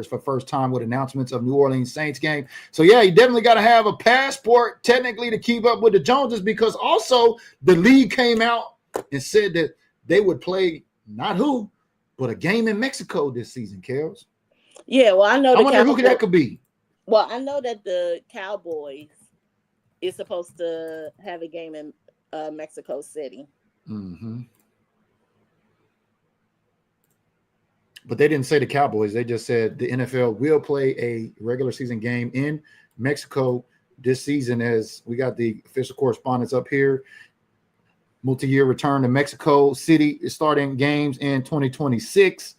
for first time with announcements of New Orleans Saints game. So yeah, you definitely got to have a passport technically to keep up with the Joneses, because also the league came out and said that they would play but a game in Mexico this season, KELZ. Yeah, well, I know. I wonder who that could be. Well, I know that the Cowboys is supposed to have a game in Mexico City. Mm-hmm. But they didn't say the Cowboys. They just said the NFL will play a regular season game in Mexico this season, as we got the official correspondence up here. Multi-year return to Mexico City is starting games in 2026.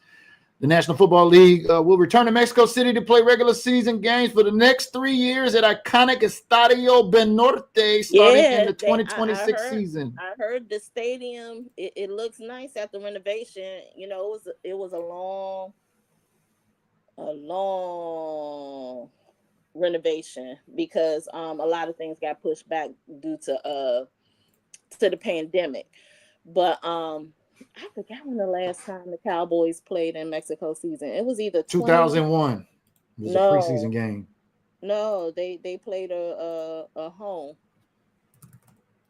The National Football League will return to Mexico City to play regular season games for the next 3 years at iconic Estadio Banorte starting in the 2026 season. I heard the stadium, it looks nice after renovation. You know, it was a long renovation because a lot of things got pushed back due to the pandemic. But I forgot when the last time the Cowboys played in Mexico season. It was either 2001. It was a preseason game. No, they played a home.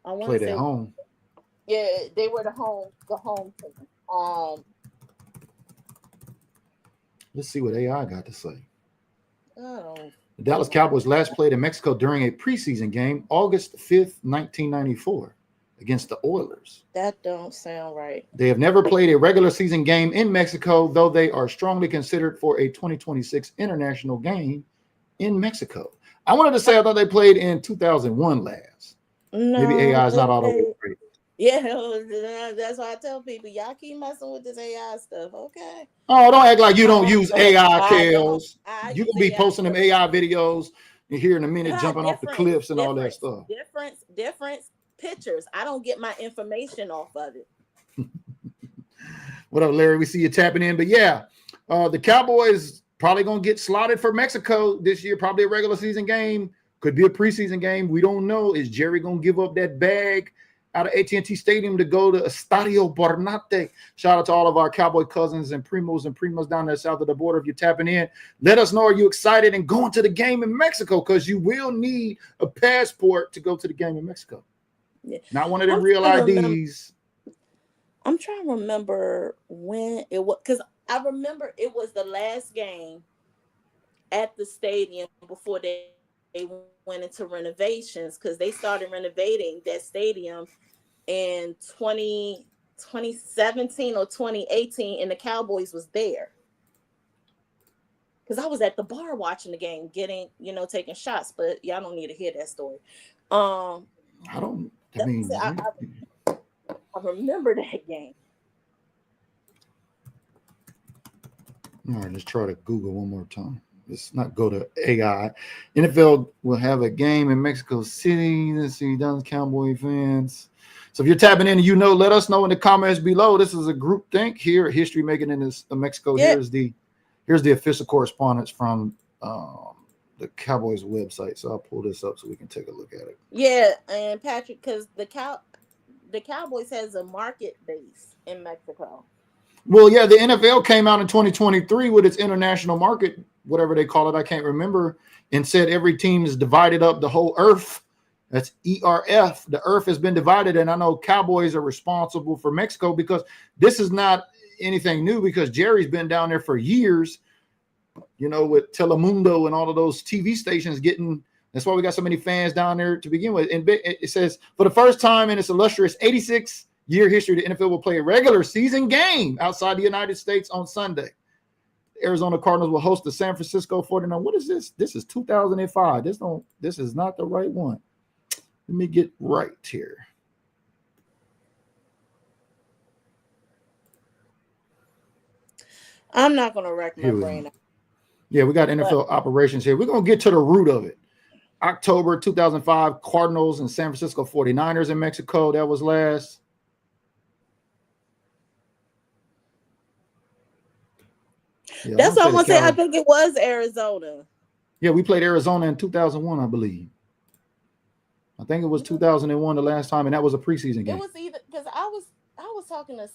Played at home. Yeah, they were the home team. Let's see what AI got to say. Oh. The Dallas Cowboys last played in Mexico during a preseason game, August 5th, 1994. Against the Oilers. That don't sound right. They have never played a regular season game in Mexico, though they are strongly considered for a 2026 international game in Mexico. I wanted to say I thought they played in 2001 last. No, maybe AI is not all over it. Yeah, that's why I tell people, y'all keep messing with this AI stuff, okay? Oh, don't act like you don't use AI, KELZ. You can be posting them AI videos and here in a minute jumping off the cliffs and all that stuff. Different pictures. I don't get my information off of it. What up, Larry? We see you tapping in. But yeah, the Cowboys probably gonna get slotted for Mexico this year. Probably a regular season game. Could be a preseason game. We don't know. Is Jerry gonna give up that bag out of AT&T Stadium to go to Estadio Banorte? Shout out to all of our Cowboy cousins and primos down there south of the border. If you're tapping in, let us know. Are you excited and going to the game in Mexico? Because you will need a passport to go to the game in Mexico. Yeah. Not one of them real IDs. I'm trying to remember when it was, because I remember it was the last game at the stadium before they went into renovations, because they started renovating that stadium in 2017 or 2018, and the Cowboys was there. Because I was at the bar watching the game, taking shots, but y'all don't need to hear that story. I remember that game. All right, let's try to Google one more time. Let's not go to AI. NFL will have a game in Mexico City. Let's see, Dallas Cowboy fans. So if you're tapping in and let us know in the comments below. This is a group think here. History making in Mexico. Yeah. Here's the official correspondence from the Cowboys website. So I'll pull this up so we can take a look at it. Yeah, and Patrick, because the Cowboys has a market base in Mexico. Well, yeah, the NFL came out in 2023 with its international market, whatever they call it, I can't remember, and said every team is divided up the whole earth. That's ERF. The earth has been divided, and I know Cowboys are responsible for Mexico because this is not anything new because Jerry's been down there for years, with Telemundo and all of those TV stations getting. That's why we got so many fans down there to begin with. And it says, for the first time in its illustrious 86-year history, the NFL will play a regular season game outside the United States on Sunday. The Arizona Cardinals will host the San Francisco 49ers. What is this? This is 2005. This is not the right one. Let me get right here. I'm not going to wreck my brain. Yeah, we got NFL operations here. We're going to get to the root of it. October 2005, Cardinals and San Francisco 49ers in Mexico. That was last. Yeah, that's what I'm going to say. I think it was Arizona. Yeah, we played Arizona in 2001, I believe. I think it was 2001 the last time, and that was a preseason game. It was either because I was talking to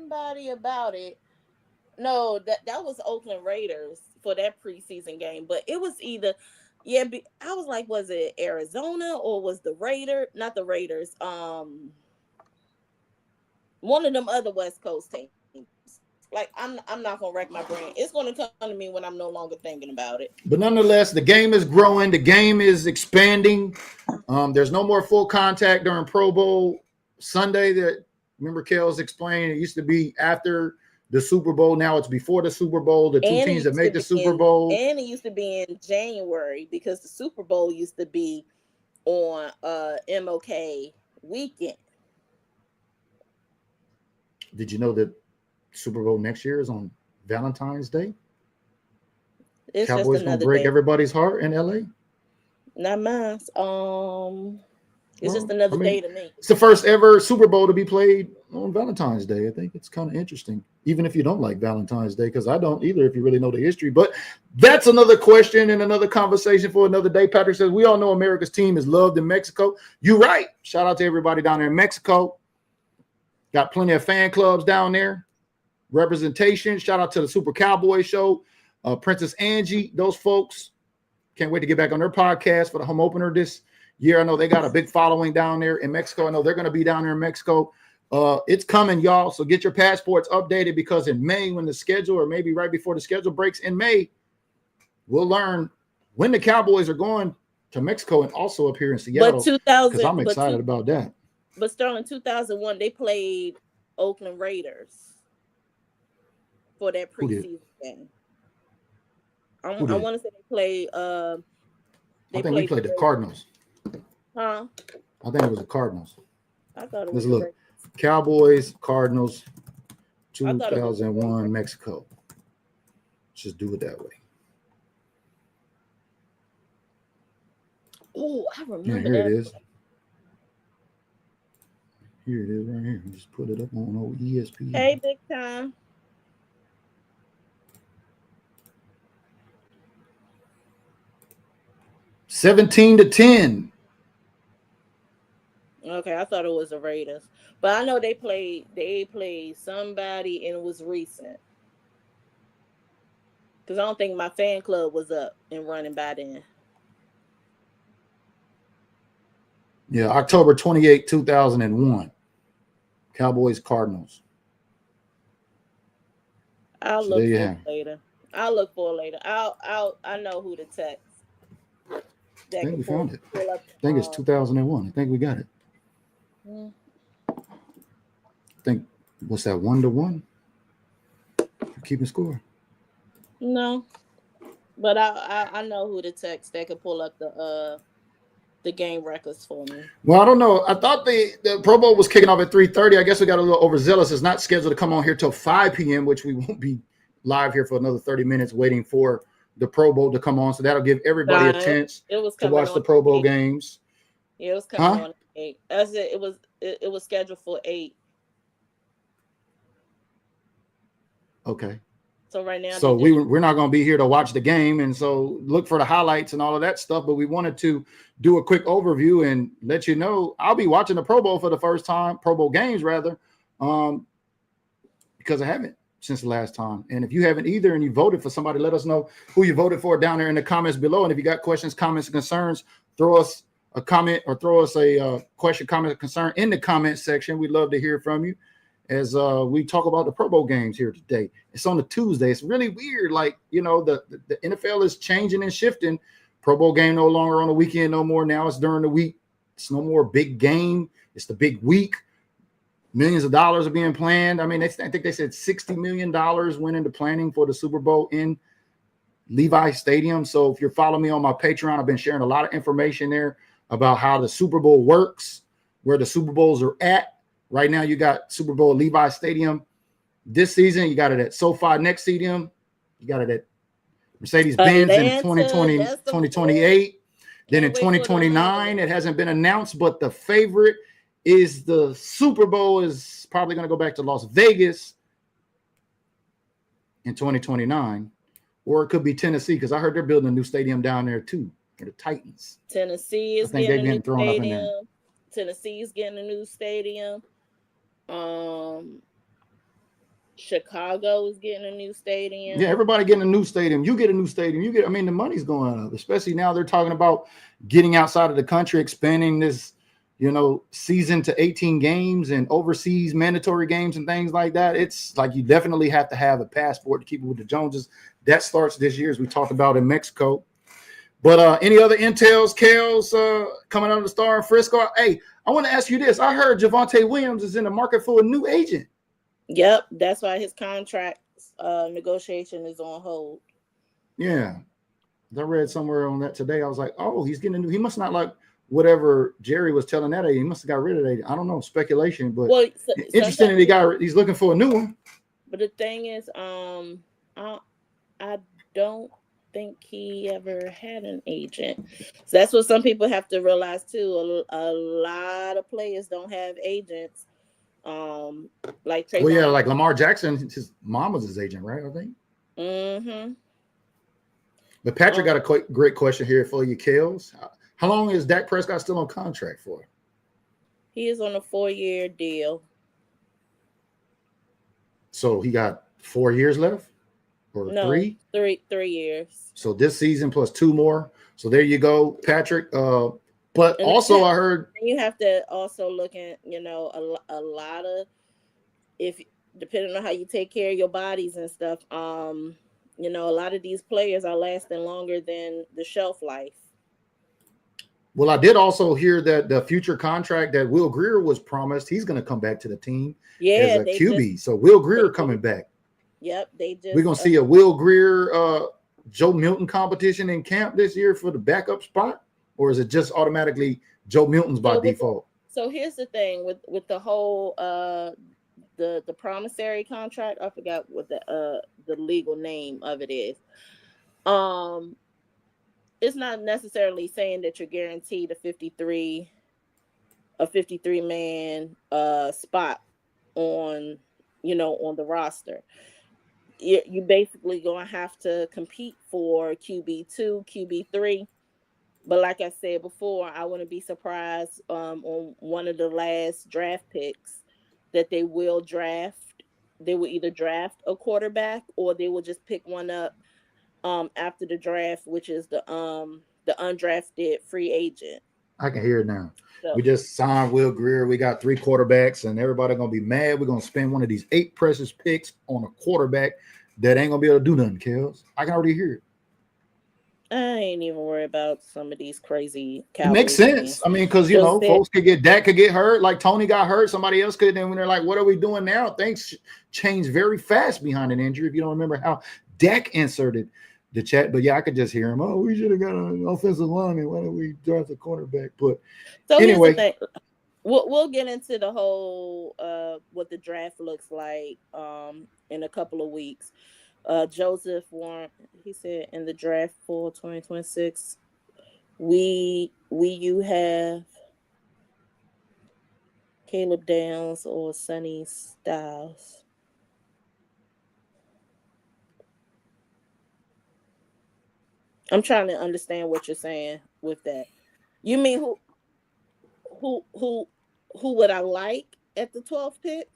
somebody about it. No, that was Oakland Raiders for that preseason game, but it was either I was like, was it Arizona or was the Raider? Not the Raiders. One of them other West Coast teams. Like I'm not gonna wreck my brain. It's gonna come to me when I'm no longer thinking about it. But nonetheless, the game is growing. The game is expanding. There's no more full contact during Pro Bowl Sunday. That remember KELZ explained it used to be after the Super Bowl. Now it's before the Super Bowl. The two teams that make the Super Bowl. And it used to be in January because the Super Bowl used to be on MLK weekend. Did you know that Super Bowl next year is on Valentine's Day? It's Cowboys just gonna break day. everybody's heart in LA. Not mine. It's just another day to me. It's the first ever Super Bowl to be played on Valentine's Day. I think it's kind of interesting, even if you don't like Valentine's Day, because I don't either, if you really know the history. But that's another question and another conversation for another day. Patrick says, we all know America's team is loved in Mexico. You're right. Shout out to everybody down there in Mexico. Got plenty of fan clubs down there. Representation. Shout out to the Super Cowboy Show. Princess Angie, those folks. Can't wait to get back on their podcast for the home opener this year. I know they got a big following down there in Mexico. I know they're going to be down there in Mexico. It's coming, y'all. So get your passports updated, because in May, when the schedule, or maybe right before the schedule breaks in May, we'll learn when the Cowboys are going to Mexico and also up here in Seattle. Because I'm excited about that. But Sterling, 2001, they played Oakland Raiders for that preseason game. I want to say they played. I think we played the Cardinals. Huh? I think it was the Cardinals. I thought it was. Let's look. Cowboys, Cardinals, 2001, Mexico. Let's just do it that way. Oh, I remember. Yeah, here it is. Here it is right here. Just put it up on old ESPN. Hey, big time. $17-10. Okay, I thought it was the Raiders, but I know they played somebody and it was recent. Because I don't think my fan club was up and running by then. Yeah, October 28, 2001. Cowboys, Cardinals. I'll look for it later. I know who to text. I think we found it. I think it's 2001. I think we got it. I think, what's that, 1-1? Keeping score. No, but I know who to text that could pull up the game records for me. Well, I don't know. I thought the Pro Bowl was kicking off at 3:30. I guess we got a little overzealous. It's not scheduled to come on here till 5 p.m., which we won't be live here for another 30 minutes waiting for the Pro Bowl to come on. So that'll give everybody a chance to watch the Pro Bowl games. Yeah, it was coming on 8. As it was scheduled for 8. Okay. So right now, so we're not going to be here to watch the game, and so look for the highlights and all of that stuff. But we wanted to do a quick overview and let you know I'll be watching the Pro Bowl for the first time, Pro Bowl games rather, because I haven't since the last time. And if you haven't either and you voted for somebody, let us know who you voted for down there in the comments below. And if you got questions, comments, and concerns, throw us a comment or throw us a question, comment, or concern in the comment section. We'd love to hear from you as we talk about the Pro Bowl games here today. It's on a Tuesday. It's really weird. Like, you know, the NFL is changing and shifting. Pro Bowl game no longer on the weekend no more. Now it's during the week. It's no more big game. It's the big week. Millions of dollars are being planned. I mean, I think they said $60 million went into planning for the Super Bowl in Levi Stadium. So if you're following me on my Patreon, I've been sharing a lot of information there about how the Super Bowl works, where the Super Bowls are at. Right now, you got Super Bowl at Levi Stadium this season. You got it at SoFi next stadium. You got it at Mercedes-Benz in 2028. Then in 2029, it hasn't been announced, but the favorite is the Super Bowl is probably going to go back to Las Vegas in 2029. Or it could be Tennessee, because I heard they're building a new stadium down there too for the Titans. Tennessee is getting a new stadium. Tennessee's getting a new stadium. Chicago is getting a new Yeah, stadium. everybody getting a new stadium. You get a new stadium. I mean, the money's going up, especially now they're talking about getting outside of the country, expanding this, season to 18 games and overseas mandatory games and things like that. It's like you definitely have to have a passport to keep it with the Joneses. That starts this year, as we talked about in Mexico. But any other intels, KELZ coming out of the Star in Frisco? Hey, I want to ask you this. I heard Javonte Williams is in the market for a new agent. Yep, that's why his contract negotiation is on hold. Yeah, I read somewhere on that today. I was like, oh, he's getting a new. He must not like whatever Jerry was telling that agent. He must have got rid of that. I don't know, speculation, but interesting that he's looking for a new one. But the thing is, I don't think he ever had an agent. So that's what some people have to realize too. A lot of players don't have agents. Like Trayvon. Well, yeah, like Lamar Jackson, his mom was his agent, right? I think. Mm-hmm. But Patrick got a great question here for you, KELZ. How long is Dak Prescott still on contract for? He is on a 4-year deal. So he got 4 years left, or no, 3? 3 years. So this season plus 2 more. So there you go, Patrick. But and also, I heard you have to also look at a lot of, if depending on how you take care of your bodies and stuff. A lot of these players are lasting longer than the shelf life. Well, I did also hear that the future contract that Will Grier was promised, he's going to come back to the team as a QB. So Will Grier coming back. Yep, we're going to see a Will Grier, Joe Milton competition in camp this year for the backup spot, or is it just automatically Joe Milton's by default? So here's the thing with the whole the promissory contract. I forgot what the legal name of it is. It's not necessarily saying that you're guaranteed a 53 man spot on on the roster. You basically gonna have to compete for QB2, QB3. But like I said before, I wouldn't be surprised on one of the last draft picks that they will draft. They will either draft a quarterback or they will just pick one up after the draft, which is the undrafted free agent. I can hear it now. So, we just signed Will Grier. We got 3 quarterbacks, and everybody gonna be mad. We're gonna spend one of these 8 precious picks on a quarterback that ain't gonna be able to do nothing, KELZ. I can already hear it. I ain't even worried about some of these crazy Cowboys. It makes sense. I mean, because folks could get hurt, like Tony got hurt, somebody else could. Then when they're like, "What are we doing now?" Things change very fast behind an injury. If you don't remember how Dak inserted the chat, but yeah, I could just hear him. Oh, we should have got an offensive lineman. Why don't we draft a quarterback? But so anyway, we'll get into the whole what the draft looks like in a couple of weeks. Joseph Warren, he said in the draft for 2026, you have Caleb Downs or Sonny Styles. I'm trying to understand what you're saying with that. You mean who would I like at the 12th pick?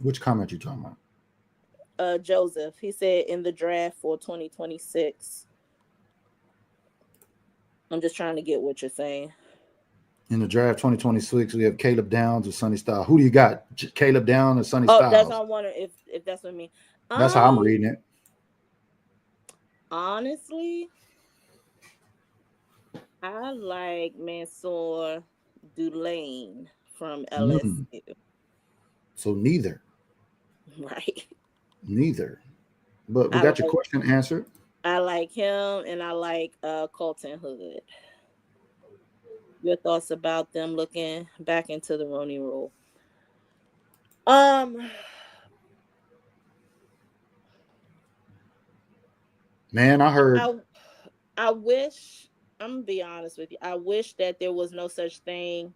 Which comment you talking about? Joseph, he said in the draft for 2026. I'm just trying to get what you're saying. In the draft 2026, we have Caleb Downs or Sonny Styles. Who do you got? Caleb Downs or Sonny Styles? That's what I'm wondering if that's what I mean. That's how I'm reading it. Honestly, I like Mansour Dulane from LSU. So neither. Right. Neither. But we got your question answered. I like him and I like Colton Hood. Your thoughts about them looking back into the Rooney Rule? Man, I heard. I wish, I'm gonna be honest with you. I wish that there was no such thing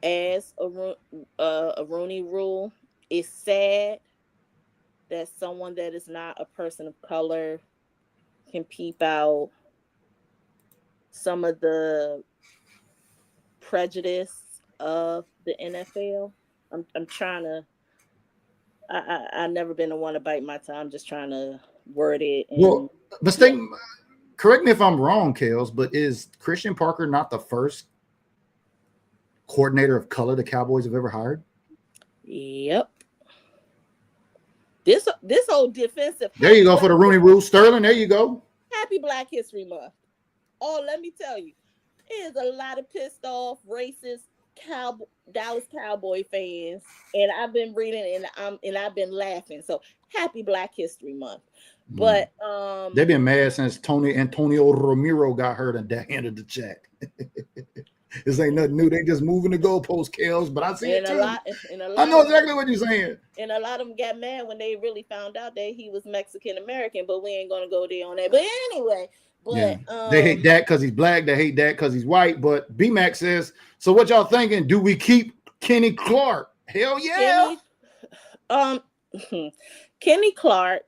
as a Rooney Rule. It's sad that someone that is not a person of color can peep out some of the prejudice of the NFL. I'm trying to. I've never been the one to bite my tongue. I'm just trying to word it. And Well, correct me if I'm wrong, KELZ, but is Christian Parker not the first coordinator of color the Cowboys have ever hired? Yep. This whole defensive. There you go for the Rooney Rule. Sterling, there you go. Happy Black History Month. Oh, let me tell you, there's a lot of pissed off, racist Dallas Cowboy fans, and I've been reading and I've been laughing. So happy Black History Month. But they've been mad since Antonio Romero got hurt and handed the check. This ain't nothing new. They just moving the goalpost, KELZ, but I see it too. I know exactly what you're saying. And a lot of them got mad when they really found out that he was Mexican American, but we ain't gonna go there on that. But anyway, they hate that because he's black. They hate that because he's white. But BMAC says, so what y'all thinking? Do we keep Kenny Clark? Hell yeah. Kenny Clark,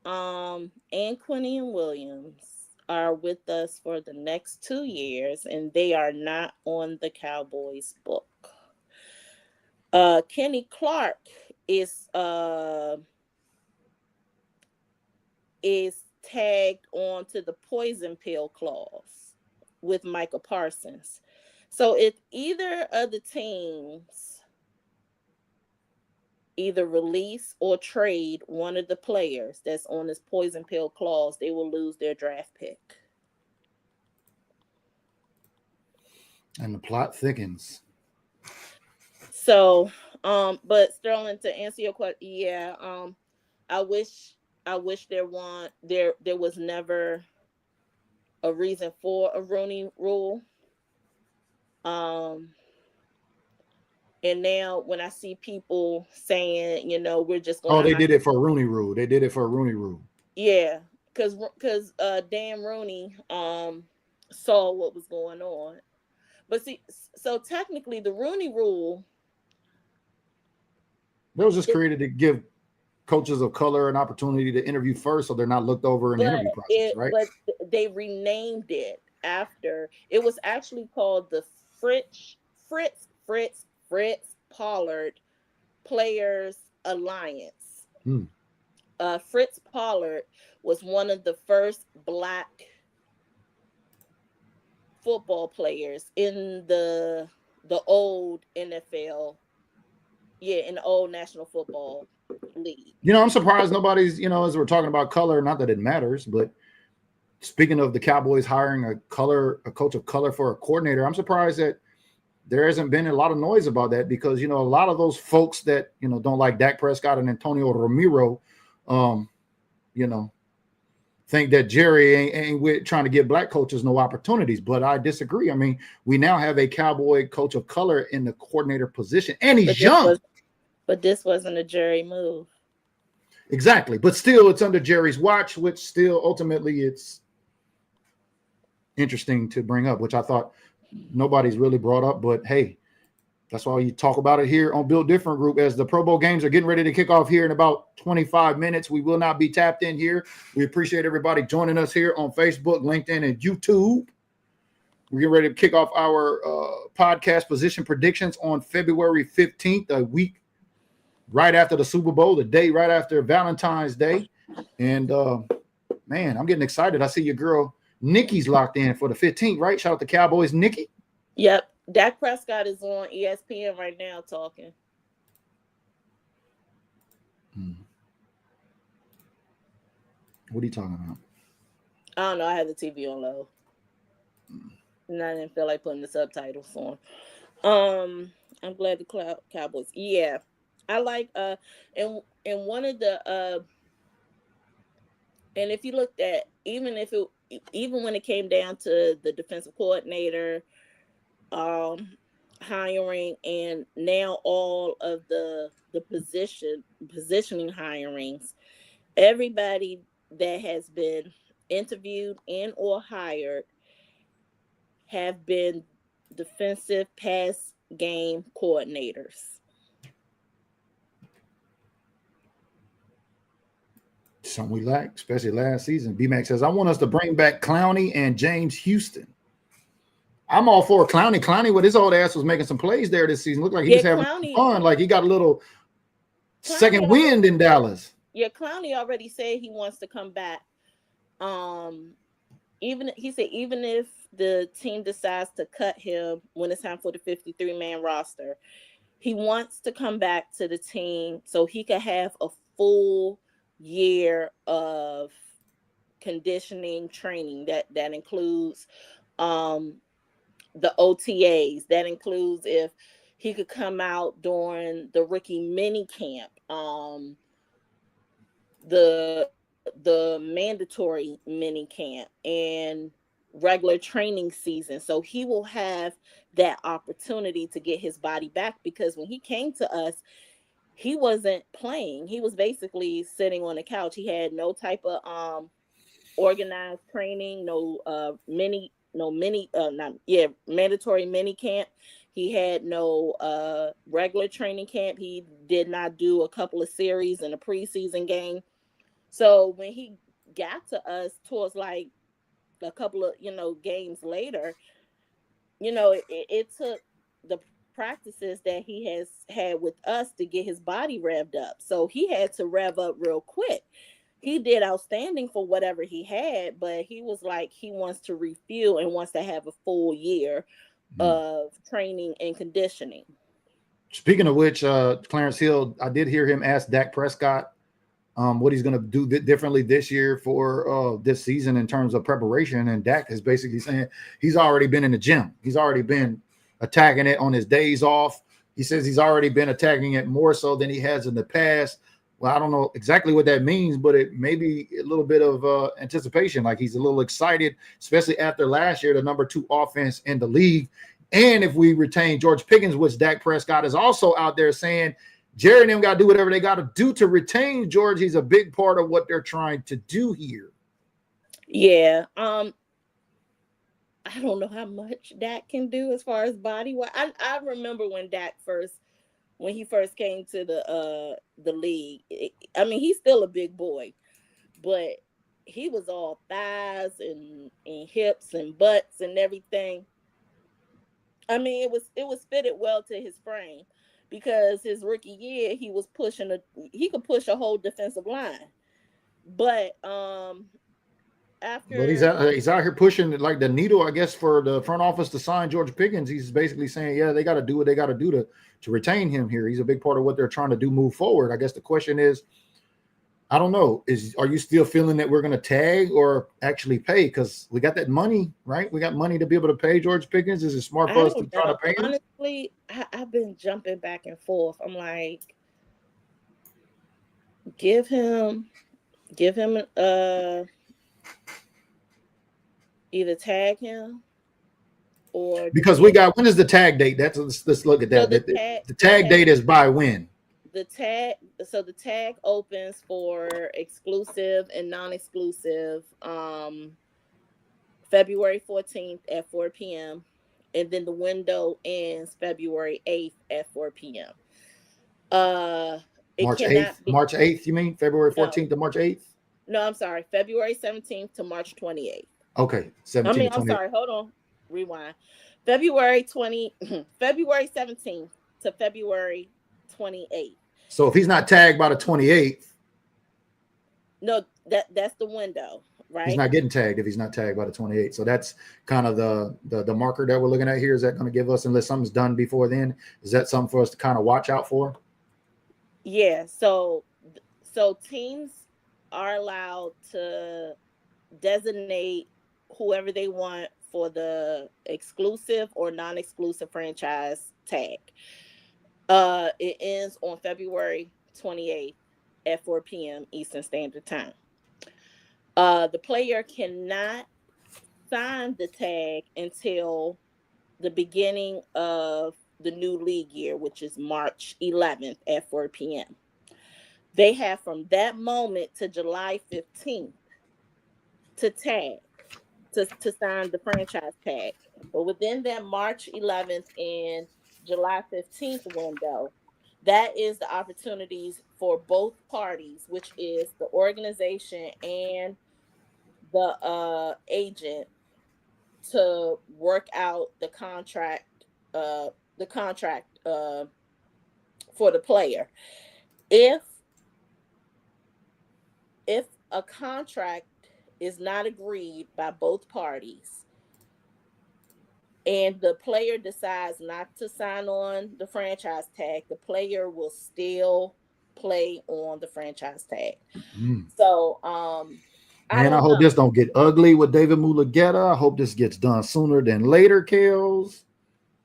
and Quinion Williams are with us for the next 2 years, and they are not on the Cowboys book. Kenny Clark is tagged on to the poison pill clause with Micah Parsons. So if either of the teams either release or trade one of the players that's on this poison pill clause, they will lose their draft pick. And the plot thickens. So, but Sterling, to answer your question, yeah, I wish there was never a reason for a Rooney Rule. And now when I see people saying, we're just going they did it for a Rooney Rule. They did it for a Rooney Rule. Yeah, because Dan Rooney saw what was going on. But see, so technically the Rooney Rule, that was just created to give coaches of color an opportunity to interview first, so they're not looked over in the interview process, right? But they renamed it after. It was actually called the Fritz Pollard Players Alliance. Fritz Pollard was one of the first Black football players in the old NFL, in the old National Football League. I'm surprised nobody's, as we're talking about color, not that it matters, but speaking of the Cowboys hiring a coach of color for a coordinator, I'm surprised that there hasn't been a lot of noise about that, because, a lot of those folks that, don't like Dak Prescott and Antonio Romero, think that Jerry ain't with trying to give Black coaches no opportunities. But I disagree. I mean, we now have a Cowboy coach of color in the coordinator position, and he's young. But this wasn't a Jerry move. Exactly. But still, it's under Jerry's watch, which still ultimately it's interesting to bring up, which I thought nobody's really brought up. But hey, that's why you talk about it here on Build Different Group. As the Pro Bowl games are getting ready to kick off here in about 25 minutes, we will not be tapped in here. We appreciate everybody joining us here on Facebook, LinkedIn, and YouTube. We're getting ready to kick off our podcast position predictions on February 15th, a week right after the Super Bowl, the day right after Valentine's Day. And, man, I'm getting excited. I see your girl Nikki's locked in for the 15th, right? Shout out to Cowboys, Nikki. Yep. Dak Prescott is on ESPN right now talking. What are you talking about? I don't know. I had the TV on low. And I didn't feel like putting the subtitles on. I'm glad the Cowboys. Yeah. I like and one of the and if you looked at even when it came down to the defensive coordinator hiring, and now all of the positioning hirings, everybody that has been interviewed and or hired have been defensive pass game coordinators. Something we lack, especially last season. BMAC says, I want us to bring back Clowney and James Houston. I'm all for Clowney. Clowney with his old ass was making some plays there this season. Looked like he was having fun. Like he got a little second wind in Dallas. Yeah, Clowney already said he wants to come back. Even if the team decides to cut him when it's time for the 53-man roster, he wants to come back to the team so he can have a full year of conditioning training that includes the OTAs. That includes if he could come out during the rookie mini camp, the mandatory mini camp, and regular training season. So he will have that opportunity to get his body back, because when he came to us, he wasn't playing. He was basically sitting on the couch. He had no type of organized training, mandatory mini camp. He had no regular training camp. He did not do a couple of series in a preseason game. So when he got to us towards like a couple of games later, it took the practices that he has had with us to get his body revved up. So he had to rev up real quick. He did outstanding for whatever he had, but he was like, he wants to refuel and wants to have a full year of training and conditioning. Speaking of which, Clarence Hill, I did hear him ask Dak Prescott what he's going to do differently this year for this season in terms of preparation. And Dak is basically saying he's already been in the gym. He's already been attacking it on his days off. He says he's already been attacking it more so than he has in the past. Well, I don't know exactly what that means, but it may be a little bit of anticipation. Like he's a little excited, especially after last year, the number 2 offense in the league. And if we retain George Pickens, which Dak Prescott is also out there saying, Jerry and them got to do whatever they got to do to retain George. He's a big part of what they're trying to do here. Yeah. I don't know how much Dak can do as far as body. I remember when he first came to the league. I mean, he's still a big boy, but he was all thighs and hips and butts and everything. I mean, it was fitted well to his frame, because his rookie year he could push a whole defensive line. But But he's out here pushing like the needle, I guess, for the front office to sign George Pickens. He's basically saying, yeah, they got to do what they got to do to retain him here. He's a big part of what they're trying to do move forward. I guess the question is, I don't know, are you still feeling that we're going to tag or actually pay? Because we got that money, right? We got money to be able to pay George Pickens. Is it smart for us to try to pay him? Honestly, I've been jumping back and forth. I'm like, give him either tag him or, because we got, when is the tag date? Let's look at that. The tag date is by when? The tag opens for exclusive and non-exclusive February 14th at 4 p.m. and then the window ends February 8th at 4 p.m. March 8th, you mean? February 14th to March 8th? No, I'm sorry. February 17th to March 28th. Okay. I'm sorry. Hold on. Rewind. February 17th to February 28th. So if he's not tagged by the 28th. No, that's the window, right? He's not getting tagged if he's not tagged by the 28th. So that's kind of the marker that we're looking at here. Is that going to give us, unless something's done before then, is that something for us to kind of watch out for? Yeah. So teams are allowed to designate whoever they want for the exclusive or non-exclusive franchise tag. It ends on February 28th at 4 p.m. Eastern Standard Time. The player cannot sign the tag until the beginning of the new league year, which is March 11th at 4 p.m. They have from that moment to July 15th to tag, to sign the franchise tag. But within that March 11th and July 15th window, that is the opportunities for both parties, which is the organization and the agent, to work out the contract for the player. If a contract is not agreed by both parties and the player decides not to sign on the franchise tag, the player will still play on the franchise tag. So I Man, I don't hope know. this don't get ugly with David Mulugeta. I hope this gets done sooner than later, KELZ.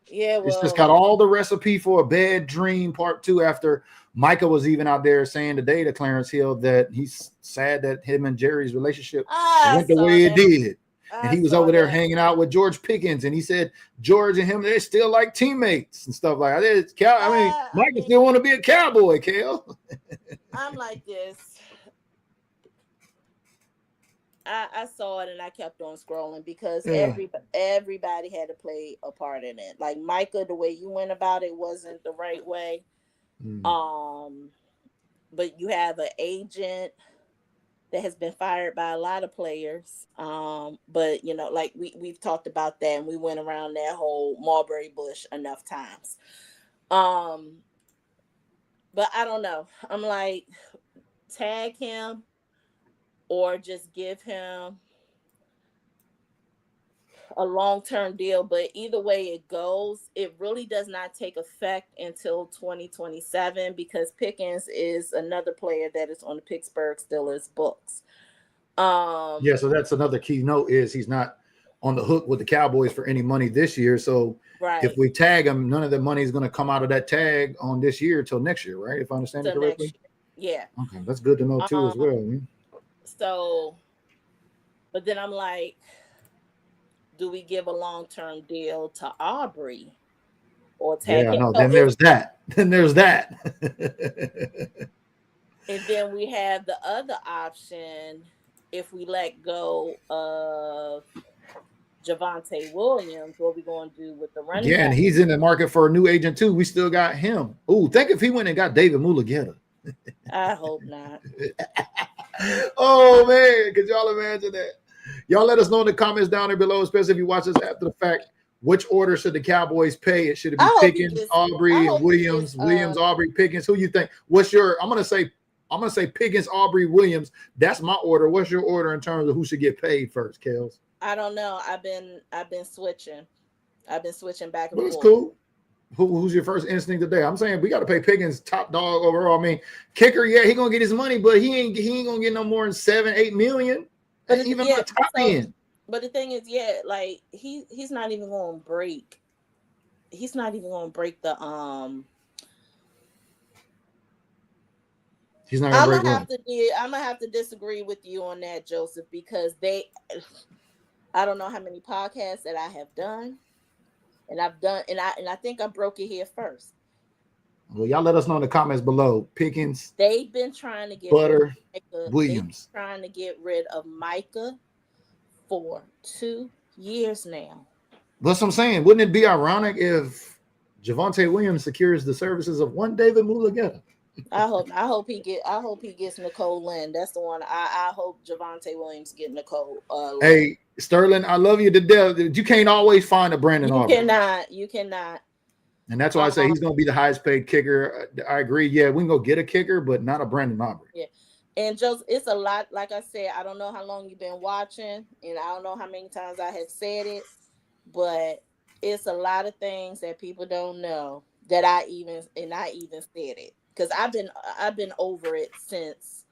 Yeah, It's just well, got all the recipe for a bad dream part 2 after Micah was even out there saying today to Clarence Hill that he's sad that him and Jerry's relationship I went the saw way it that. did. And I he was saw over there that. hanging out with George Pickens, and he said George and him, they're still like teammates and stuff like that. I mean, Micah still want to be a Cowboy, Kel. I'm like this. I saw it and I kept on scrolling because everybody had to play a part in it. Like Micah, the way you went about it wasn't the right way. But you have an agent that has been fired by a lot of players. But you know, like we've talked about that and we went around that whole Mulberry Bush enough times. But I don't know. I'm like, tag him or just give him a long-term deal. But either way it goes, it really does not take effect until 2027 because Pickens is another player that is on the Pittsburgh Steelers books. Yeah, so that's another key note is he's not on the hook with the Cowboys for any money this year. So if we tag him, none of the money is going to come out of that tag on this year till next year, right? If I understand it correctly. Yeah. Okay, that's good to know too as well. Man. So, but then I'm like, do we give a long-term deal to Aubrey or tag him? No, then there's that. Then there's that. And then we have the other option if we let go of Javonte Williams, what are we going to do with the running back? And he's in the market for a new agent too. We still got him. Oh, think if he went and got David Mulugeta. I hope not. Oh man, could y'all imagine that? Y'all let us know in the comments down there below, especially if you watch this after the fact. Which order should the Cowboys pay? Should it be Pickens, Aubrey, and Williams? Williams, Aubrey, Pickens. Who you think? What's your? I'm gonna say Pickens, Aubrey, Williams. That's my order. What's your order in terms of who should get paid first, KELZ? I don't know. I've been switching. I've been switching back and forth. That's cool. Who's your first instinct today? I'm saying we got to pay Pickens top dog overall. I mean, kicker, yeah, he gonna get his money, but he ain't gonna get no more than 7-8 million. But even the top end. But the thing is, yeah, like he's not even gonna break. He's not even gonna break the He's not gonna break I'm gonna have to disagree with you on that, Joseph, because I don't know how many podcasts that I have done, and I think I broke it here first. Well, y'all let us know in the comments below. Pickens. They've been trying to get Williams. Trying to get rid of Micah for 2 years now. That's what I'm saying. Wouldn't it be ironic if Javonte Williams secures the services of one David Mulugeta? I hope he gets Nicole Lynn. That's the one. I hope Javonte Williams get Nicole. Hey, Sterling, I love you to death. You can't always find a Brandon Aubrey. You cannot. And that's why I say he's going to be the highest paid kicker. I agree. Yeah, we can go get a kicker, but not a Brandon Aubrey. Yeah. And just it's a lot. Like I said, I don't know how long you've been watching, and I don't know how many times I have said it, but it's a lot of things that people don't know that I even said it. Because I've been over it since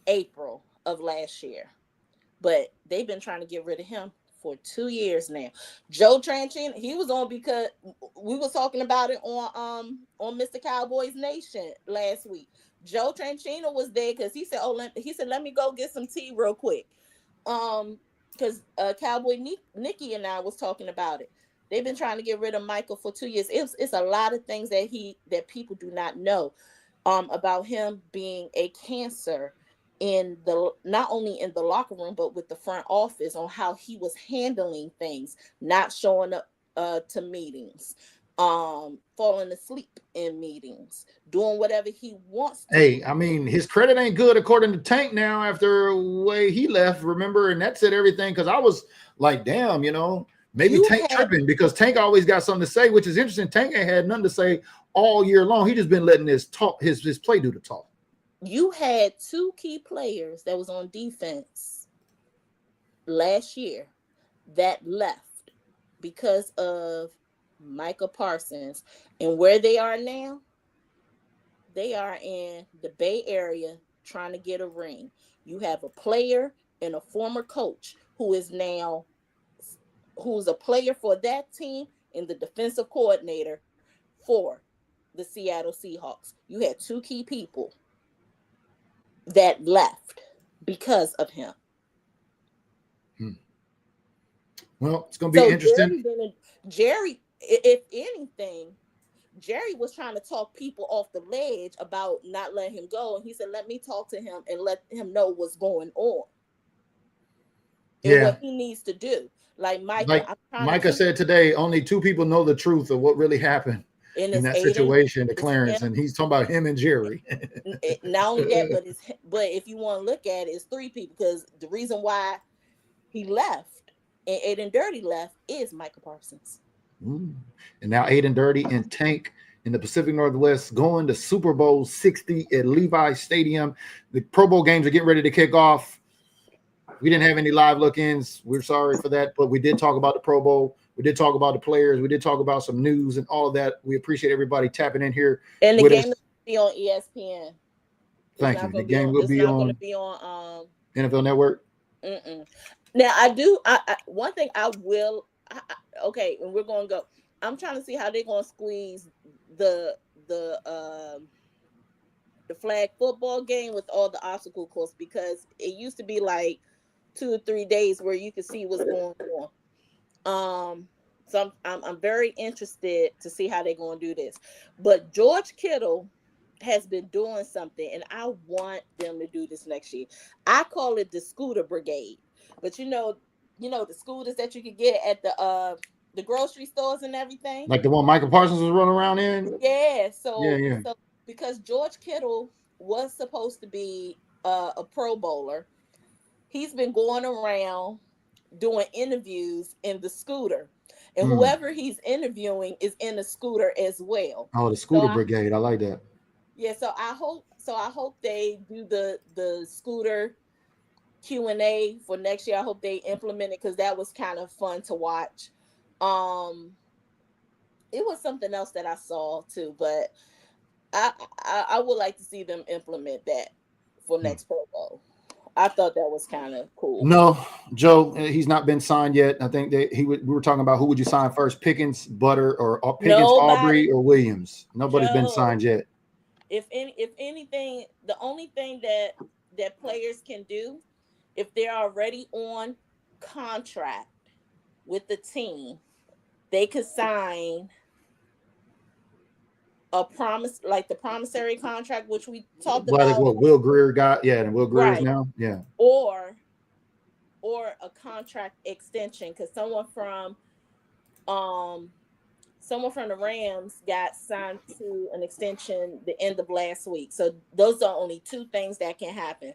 April of last year. But they've been trying to get rid of him for 2 years now. Joe Tranchino, he was on because we was talking about it on Mr. Cowboys Nation last week. Joe Tranchino was there because he said, let me go get some tea real quick. Because Cowboy Nikki and I was talking about it. They've been trying to get rid of Michael for 2 years. It's a lot of things that people do not know about him being a cancer not only in the locker room, but with the front office on how he was handling things, not showing up to meetings, falling asleep in meetings, doing whatever he wants to. Hey, I mean, his credit ain't good according to Tank now after the way he left, remember? And that said everything, because I was like, damn, maybe Tank tripping, because Tank always got something to say, which is interesting. Tank ain't had nothing to say all year long. He just been letting his play do the talk. You had 2 key players that was on defense last year that left because of Micah Parsons, and where they are now, they are in the Bay Area trying to get a ring. You have a player and a former coach who's a player for that team and the defensive coordinator for the Seattle Seahawks. You had 2 key people that left because of him. Well, it's going to be interesting. Jerry, if anything, Jerry was trying to talk people off the ledge about not letting him go. And he said, let me talk to him and let him know what's going on. And what he needs to do. Like Micah said today, only 2 people know the truth of what really happened in that situation to Clarence. And he's talking about him and Jerry. Not only that, but if you want to look at it, it's 3 people, because the reason why he left and Aiden Dirty left is Micah Parsons. And now Aiden Dirty and Tank in the Pacific Northwest going to Super Bowl 60 at Levi Stadium. The Pro Bowl games are getting ready to kick off. We didn't have any live look-ins. We're sorry for that, but we did talk about the Pro Bowl. We did talk about the players. We did talk about some news and all of that. We appreciate everybody tapping in here. And the game will be on ESPN. Thank you. The game will be on NFL Network. Now, one thing I will. Okay, and we're going to go. I'm trying to see how they're going to squeeze the flag football game with all the obstacle course, because it used to be like 2 or 3 days where you could see what's going on. So I'm very interested to see how they're going to do this. But George Kittle has been doing something, and I want them to do this next year. I call it the scooter brigade. But you know the scooters that you could get at the grocery stores and everything, like the one Michael Parsons was running around in. Yeah. So because George Kittle was supposed to be a Pro Bowler, he's been going around doing interviews in the scooter, and whoever he's interviewing is in the scooter as well. Oh, the scooter brigade! I like that. Yeah. So I hope they do the scooter Q&A for next year. I hope they implement it, because that was kind of fun to watch. It was something else that I saw too, but I would like to see them implement that for next Pro Bowl. I thought that was kind of cool. No, Joe, he's not been signed yet. I think that we were talking about who would you sign first, Pickens, Butter, or Pickens, Aubrey, or Williams. Nobody's been signed yet. If anything, the only thing that players can do, if they're already on contract with the team, they could sign a promise, like the promissory contract, which we talked about. What Will Greer got, and Will Greer's now, or a contract extension, because someone from the Rams got signed to an extension the end of last week. So those are only 2 things that can happen.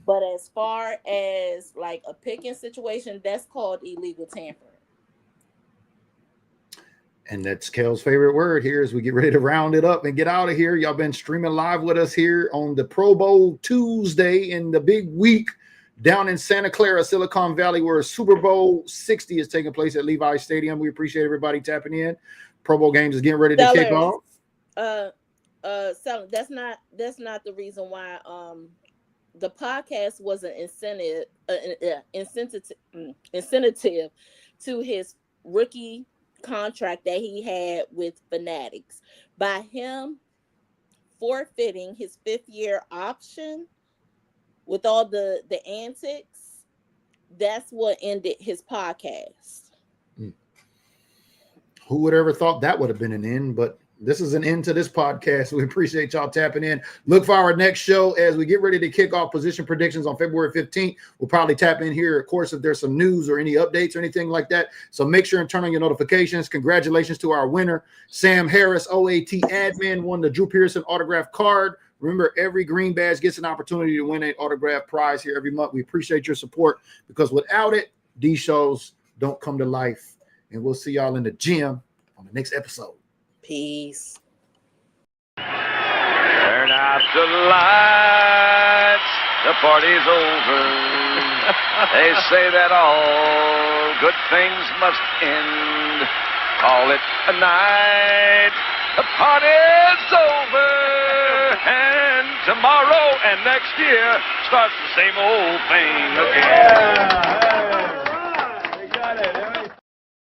But as far as like a picking situation, that's called illegal tampering. And that's KELZ's favorite word here as we get ready to round it up and get out of here. Y'all been streaming live with us here on the Pro Bowl Tuesday in the big week down in Santa Clara, Silicon Valley, where Super Bowl 60 is taking place at Levi Stadium. We appreciate everybody tapping in. Pro Bowl games is getting ready to kick off. So that's not the reason why the podcast was an incentive to his rookie contract that he had with Fanatics. By him forfeiting his 5th year option with all the antics, that's what ended his podcast. Who would ever thought that would have been an end? But This is an end to this podcast. We appreciate y'all tapping in. Look for our next show as we get ready to kick off position predictions on February 15th. We'll probably tap in here, of course, if there's some news or any updates or anything like that. So make sure and turn on your notifications. Congratulations to our winner, Sam Harris, OAT admin, won the Drew Pearson autograph card. Remember, every green badge gets an opportunity to win an autograph prize here every month. We appreciate your support because without it, these shows don't come to life. And we'll see y'all in the gym on the next episode. Peace. Turn out the lights, the party's over. They say that all good things must end. Call it a night, the party's over. And tomorrow and next year starts the same old thing again.